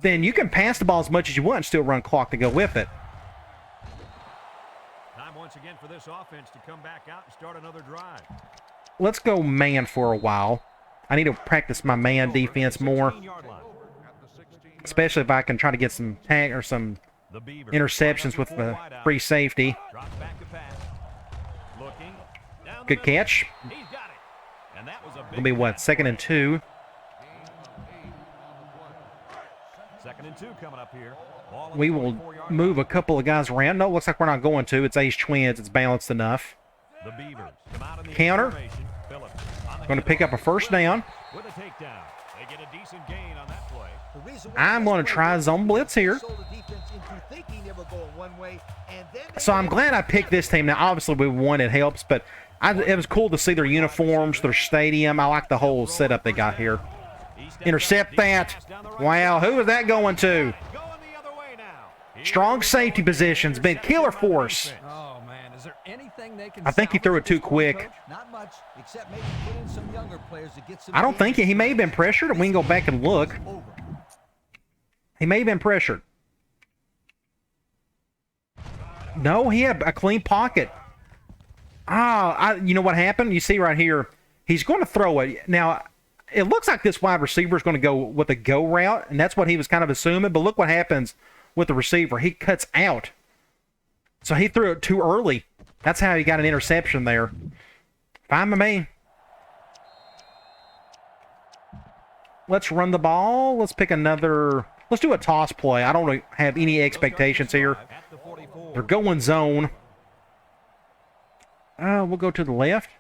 then you can pass the ball as much as you want and still run clock to go with it. Time once again for this offense to come back out and start another drive. Let's go man for a while. I need to practice my man defense more. Especially if I can try to get some tag or some interceptions with the free safety. Good catch. It'll be what, 2nd and 2. 2nd and 2 coming up here. We will move a couple of guys around. No, it looks like we're not going to. It's Ace Twins. It's balanced enough. Counter. Going to pick up a first down. With a takedown. They get a decent gain on that play. I'm going to try zone blitz here. So I'm glad I picked this team. Now, obviously, we won. It helps, but it was cool to see their uniforms, their stadium. I like the whole setup they got here. Intercept that. Wow, who is that going to? Strong safety positions. Been killer force. Oh, man. Is there anything they can I think he threw it too quick. Not much, except maybe put in some younger players to get some. I don't think he may have been pressured. We can go back and look. He may have been pressured. No, he had a clean pocket. You know what happened? You see right here, he's going to throw it. Now, it looks like this wide receiver is going to go with a go route, and that's what he was kind of assuming. But look what happens with the receiver. He cuts out. So he threw it too early. That's how he got an interception there. Fine by me. Let's run the ball. Let's pick another. Let's do a toss play. I don't have any expectations here. They're going zone. We'll go to the left.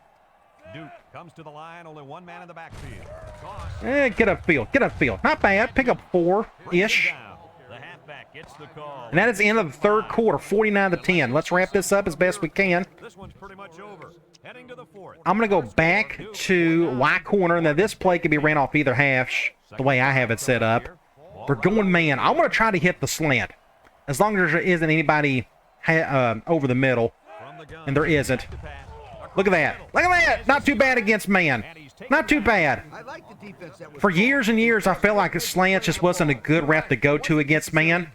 Duke comes to the line, only one man in the backfield. Toss. Get upfield. Get upfield. Not bad. Pick up 4-ish. Down. The halfback gets the call. And that is the end of the third quarter, 49-10. Let's wrap this up as best we can. This one's pretty much over. Heading to the fourth. I'm going to go back to Y corner. Now, this play can be ran off either half, the way I have it set up. They're going man. I want to try to hit the slant. As long as there isn't anybody over the middle. And there isn't. Look at that. Look at that. Not too bad against man. Not too bad. I like the defense that was For years and years, I felt like a slant just wasn't a good route to go to against man.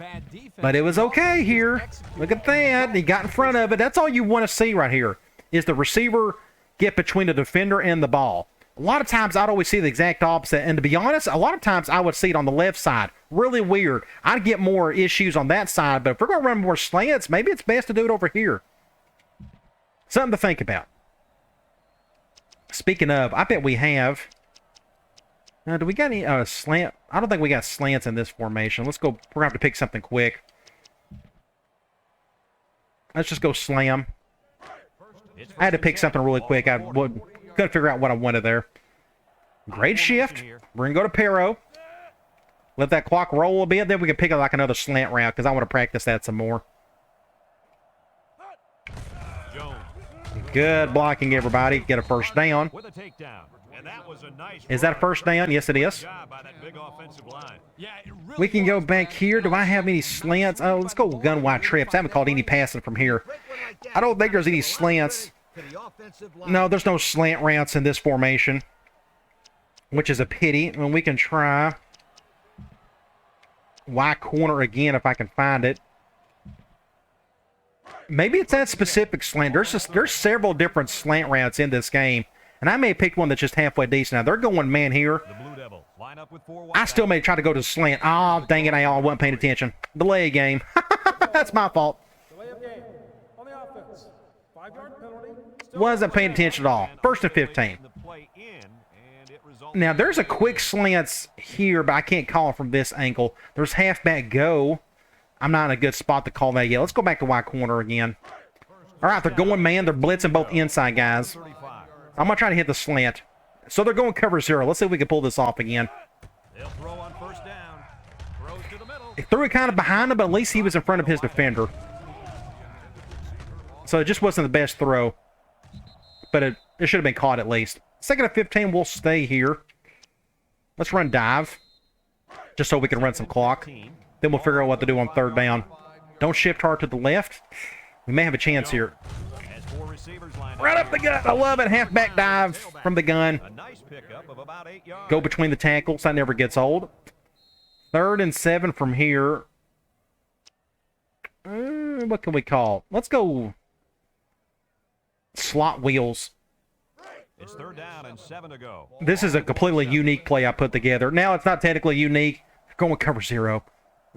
But it was okay here. Look at that. He got in front of it. That's all you want to see right here, is the receiver get between the defender and the ball. A lot of times, I'd always see the exact opposite. And to be honest, a lot of times, I would see it on the left side. Really weird. I'd get more issues on that side. But if we're going to run more slants, maybe it's best to do it over here. Something to think about. Speaking of, I bet we have... do we got any slant? I don't think we got slants in this formation. Let's go. We're going to have to pick something quick. Let's just go slam. I had to pick something really quick. I couldn't figure out what I wanted there. Great shift. We're going to go to Pero. Let that clock roll a bit. Then we can pick up like another slant route because I want to practice that some more. Good blocking, everybody. Get a first down. With a takedown. And that was a nice Is that a first down? Yes, it is. by that big offensive line. Yeah, it really We can go back here. Do I have any slants? Oh, let's go gun wide trips. I haven't called any passing from here. I don't think there's any slants. to the offensive line. No, there's no slant routes in this formation, which is a pity. And we can try Y corner again if I can find it. Maybe it's that specific slant. There's several different slant routes in this game, and I may have picked one that's just halfway decent. Now they're going man here. The Blue Devils line up with 4 I still may try to go to slant. Oh, dang it! I wasn't paying attention. Delay game. That's my fault. Delay of game on the offense. 5-yard penalty. Wasn't paying attention at all. First and 15. The play in, and it results Now there's a quick slants here, but I can't call it from this angle. There's halfback go. I'm not in a good spot to call that yet. Let's go back to Y corner again. All right, they're going man. They're blitzing both inside guys. 35. I'm going to try to hit the slant. So they're going cover 0. Let's see if we can pull this off again. They'll throw on first down. Throws to the middle. He threw it kind of behind him, but at least he was in front of his defender. So it just wasn't the best throw. But it should have been caught at least. Second and 15, we'll stay here. Let's run dive. Just so we can run some clock. Then we'll figure out what to do on third down. Don't shift hard to the left. We may have a chance here. As 4 receivers line Right up the gut. I love it. Halfback dive from the gun. A nice pickup of about 8 yards. Go between the tackles. That never gets old. 3rd and 7 from here. What can we call? Let's go slot wheels. It's 3rd down and 7 to go. This is a completely unique play I put together. Now it's not technically unique. Going cover 0.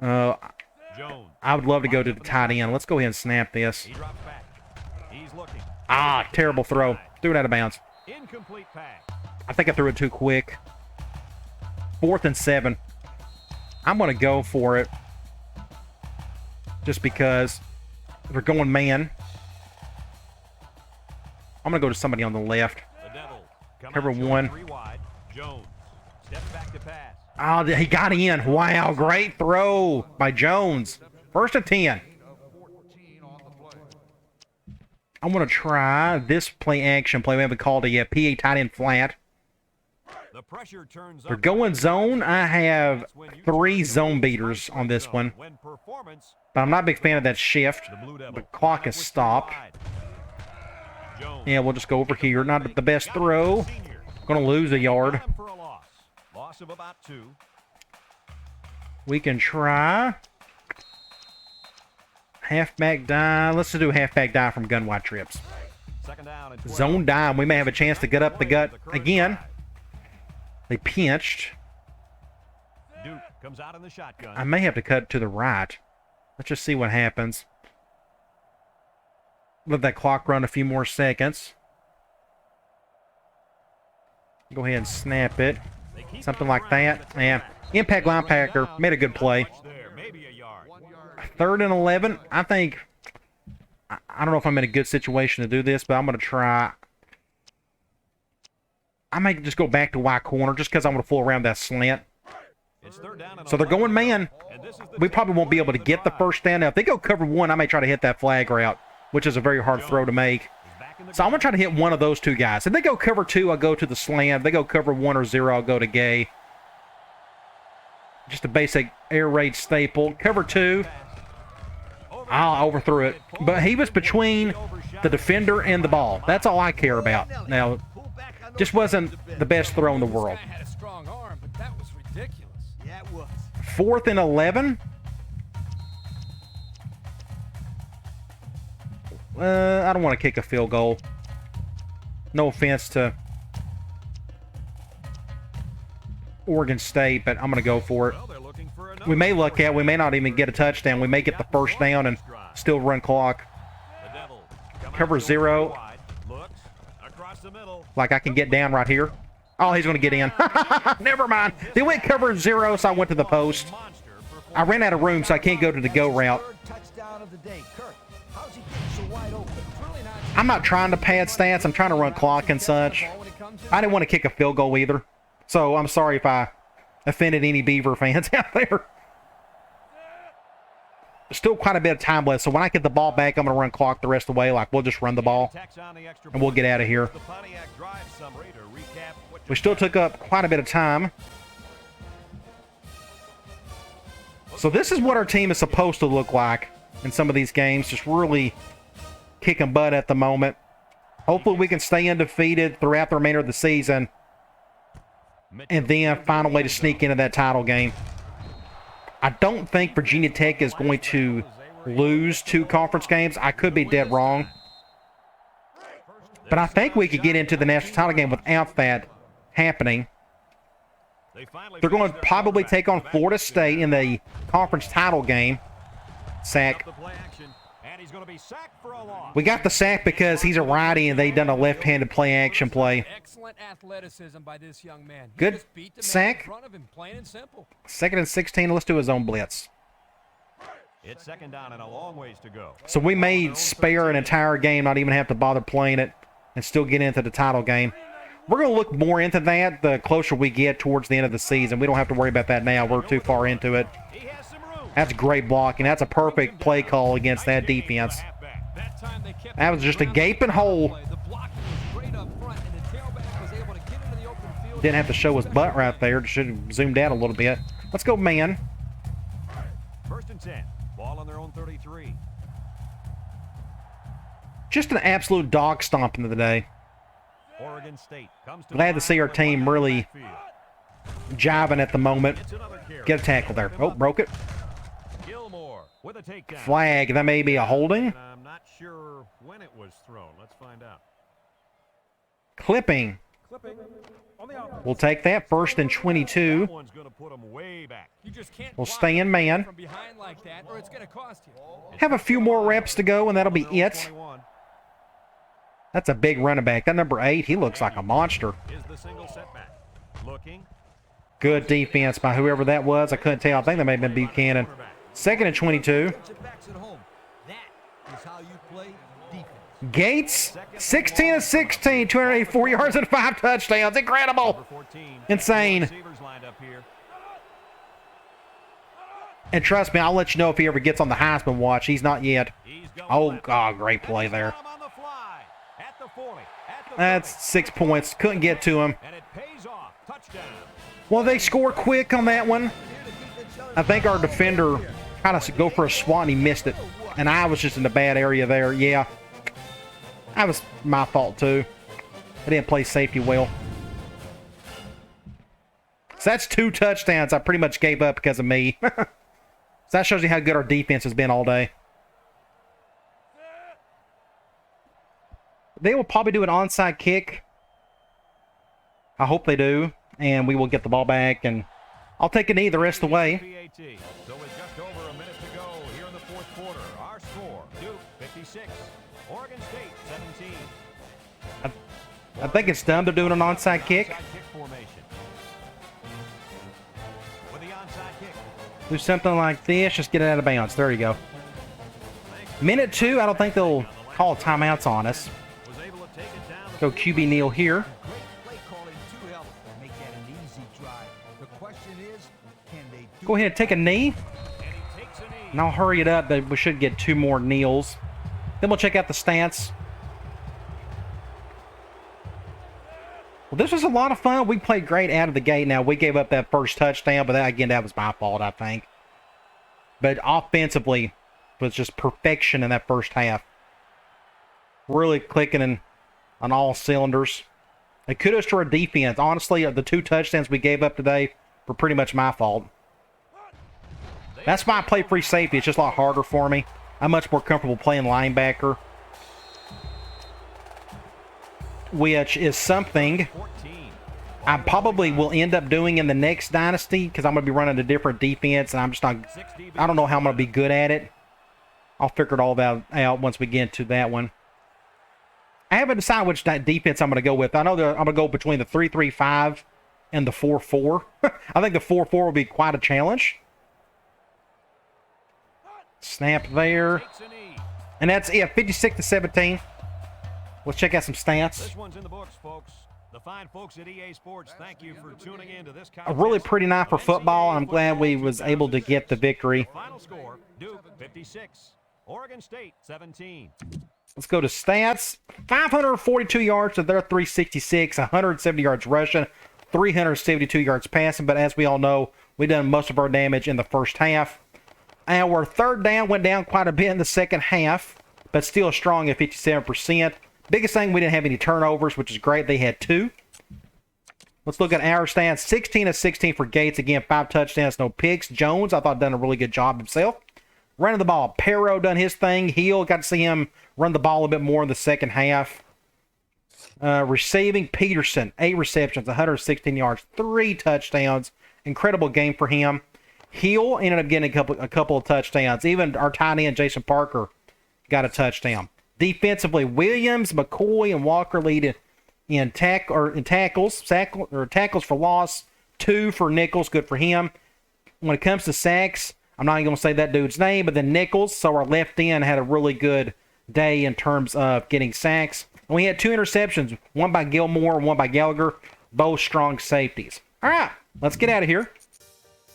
Jones. I would love to go to the tight end. Let's go ahead and snap this. He drops back. He's looking. Ah, terrible throw. Threw it out of bounds. Incomplete pass. I think I threw it too quick. 4th and 7. I'm going to go for it. Just because they're going man. I'm going to go to somebody on the left. The Devils come Cover out showing 1. 3 wide. Jones steps back to pass. Oh, he got in. Wow, great throw by Jones. 1st and 10. I'm going to try this play action play. We haven't called it yet. PA tight end flat. The pressure turns They're up. going zone. I have 3 zone beaters on this one. When performance, But I'm not a big fan of that shift. the Blue Devils The clock line is up with 3 stopped. wide. Jones. Yeah, we'll just go over here. Not the best throw. Going to lose a yard. Got him for a loss. Loss of about 2. We can try halfback dive. Let's do halfback dive from gun wide trips. 2nd down and 12. Zone dive. We may have a chance to get up the gut again. They pinched. Duke comes out in the shotgun. I may have to cut to the right. Let's just see what happens. Let that clock run a few more seconds. Go ahead and snap it. Something like that. Yeah. Impact linebacker made a good play. There, maybe a yard. 3rd and 11. I think I don't know if I'm in a good situation to do this, but I'm going to try. I might just go back to wide corner just because I'm going to fool around that slant. So they're going man. We probably won't be able to get the first down. Now, if they go cover one, I may try to hit that flag route, which is a very hard throw to make. So I'm going to try to hit one of those two guys. If they go cover two, I'll go to the slant. If they go cover 1 or 0, I'll go to Gay. Just a basic air raid staple. Cover 2. I overthrew it. But he was between the defender and the ball. That's all I care about. Now, just wasn't the best throw in the world. This guy had a strong arm, but that was ridiculous. Yeah, it was. 4th and 11. I don't want to kick a field goal. No offense to Oregon State, but I'm going to go for it. We may luck out. We may not even get a touchdown. We may get the first down and still run clock. Cover 0. Like I can get down right here. Oh, he's going to get in. Never mind. They went cover 0, so I went to the post. I ran out of room, so I can't go to the go route. I'm not trying to pad stats. I'm trying to run clock and such. I didn't want to kick a field goal either. So I'm sorry if I offended any Beaver fans out there. There's still quite a bit of time left. So when I get the ball back, I'm going to run clock the rest of the way. Like, we'll just run the ball. And we'll get out of here. We still took up quite a bit of time. So this is what our team is supposed to look like in some of these games. Just really kicking butt at the moment. Hopefully we can stay undefeated throughout the remainder of the season. And then find a way to sneak into that title game. I don't think Virginia Tech is going to lose 2 conference games. I could be dead wrong. But I think we could get into the national title game without that happening. They're going to probably take on Florida State in the conference title game. Sack. We got the sack because he's a righty and they done a left-handed play action play. Excellent athleticism by this young man. He Good just beat the man sack. in front of him, plain and simple. 2nd and 16. Let's do his own blitz. It's 2nd down and a long ways to go. So we may spare an entire game, not even have to bother playing it, and still get into the title game. We're going to look more into that the closer we get towards the end of the season. We don't have to worry about that now. We're too far into it. That's great blocking. That's a perfect play call against that defense. That was just a gaping hole. Didn't have to show his butt right there. Should have zoomed out a little bit. Let's go, man. 1st and 10. Ball on their own 33. Just an absolute dog stomping of the day. Oregon State comes to Glad to see our team really jiving at the moment. Get a tackle there. Oh, broke it. Gilmore with a takedown. Flag. That may be a holding. And I'm not sure when it was thrown. Let's find out. Clipping. Clipping on the offense. We'll take that. 1st and 22. That one's going to put them way back. You just can't We'll block stay in man. from behind like that, or it's going to cost you. Have a few more reps to go, and that'll be it. 21 That's a big running back. That number 8, he looks like a monster. is the single setback. Looking. Good defense by whoever that was. I couldn't tell. I think that may have been Buchanan. 2nd and 22. That is how you play defense. Gates, 16 of 16, 284 yards and 5 touchdowns. Incredible. Number 14. Insane. Receivers lined up here. And trust me, I'll let you know if he ever gets on the Heisman watch. He's not yet. He's going Oh, left. God, great play there. On the fly. At the 40. At the That's 30. 6 points. Couldn't get to him. And it pays off. Touchdown. Well, they score quick on that one. I think our defender tried to go for a swat and he missed it. And I was just in a bad area there. Yeah. That was my fault, too. I didn't play safety well. So that's 2 touchdowns I pretty much gave up because of me. So that shows you how good our defense has been all day. They will probably do an onside kick. I hope they do. And we will get the ball back. And I'll take a knee the rest of the way. PAT. So with just over a minute to go here in the 4th quarter, our score, Duke 56, Oregon State 17. I think it's done. They're doing an onside kick. Onside kick formation. With the onside kick. Do something like this. Just get it out of bounds. There you go. Thanks Minute 2, I don't think they'll call timeouts on us. Was able to take it down the Go QB Neal here. Great play calling to help make that an easy drive. The question is, can they do Go ahead and take a knee. and he takes a knee. And I'll hurry it up. We should get 2 more kneels. Then we'll check out the stats. Well, this was a lot of fun. We played great out of the gate. Now, we gave up that first touchdown, but that was my fault, I think. But offensively, was just perfection in that first half. Really clicking on all cylinders. And kudos to our defense. Honestly, the 2 touchdowns we gave up today were pretty much my fault. That's why I play free safety. It's just a lot harder for me. I'm much more comfortable playing linebacker, which is something 14. I probably will end up doing in the next Dynasty because I'm going to be running a different defense, and I'm just not, I don't know how I'm going to be good at it. I'll figure it all out once we get to that one. I haven't decided which defense I'm going to go with. I know I'm going to go between the 3-3-5 and the 4-4. I think the 4-4 will be quite a challenge. Snap there. Takes a knee. And that's it, 56-17. Let's check out some stats. This one's in the books, folks. The fine folks at EA Sports, thank you for tuning in to this A contest. really pretty night for football, and I'm glad we was able to get the victory. Final score, Duke 56, Oregon State 17. Let's go to stats. 542 yards to their 366, 170 yards rushing, 372 yards passing. But as we all know, we done most of our damage in the first half. Our third down went down quite a bit in the second half, but still strong at 57%. Biggest thing, we didn't have any turnovers, which is great. They had 2. Let's look at our stats. 16 of 16 for Gates. Again, 5 touchdowns, no picks. Jones, I thought, done a really good job himself. Running the ball, Perro done his thing. Hill, got to see him run the ball a bit more in the second half. Receiving, Peterson, 8 receptions, 116 yards, 3 touchdowns. Incredible game for him. Hill ended up getting a couple of touchdowns. Even our tight end, Jason Parker, got a touchdown. Defensively, Williams, McCoy, and Walker lead in tackles for loss. 2 for Nichols, good for him. When it comes to sacks, I'm not even going to say that dude's name, but then Nichols, so our left end, had a really good day in terms of getting sacks. And we had 2 interceptions, one by Gilmore and one by Gallagher, both strong safeties. All right, let's get out of here.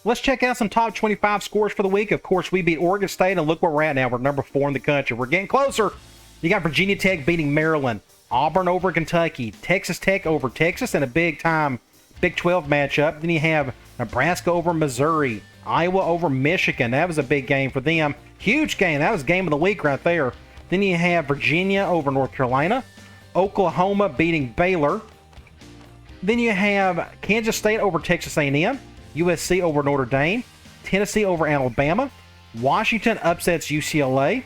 Let's check out some top 25 scores for the week. Of course, we beat Oregon State, and look where we're at now. We're number 4 in the country. We're getting closer. You got Virginia Tech beating Maryland, Auburn over Kentucky, Texas Tech over Texas in a big-time Big 12 matchup. Then you have Nebraska over Missouri, Iowa over Michigan. That was a big game for them. Huge game. That was game of the week right there. Then you have Virginia over North Carolina, Oklahoma beating Baylor. Then you have Kansas State over Texas A&M, USC over Notre Dame, Tennessee over Alabama, Washington upsets UCLA.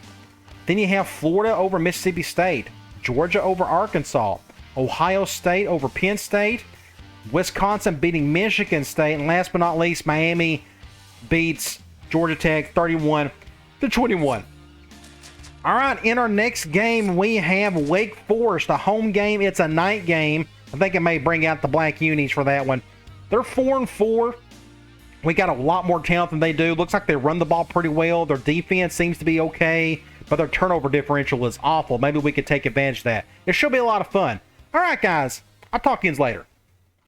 Then you have Florida over Mississippi State, Georgia over Arkansas, Ohio State over Penn State, Wisconsin beating Michigan State, and last but not least, Miami beats Georgia Tech 31-21. All right, in our next game, we have Wake Forest, a home game. It's a night game. I think it may bring out the Black Unis for that one. They're 4-4. We got a lot more talent than they do. Looks like they run the ball pretty well. Their defense seems to be okay, but their turnover differential is awful. Maybe we could take advantage of that. It should be a lot of fun. All right, guys. I'll talk to you later.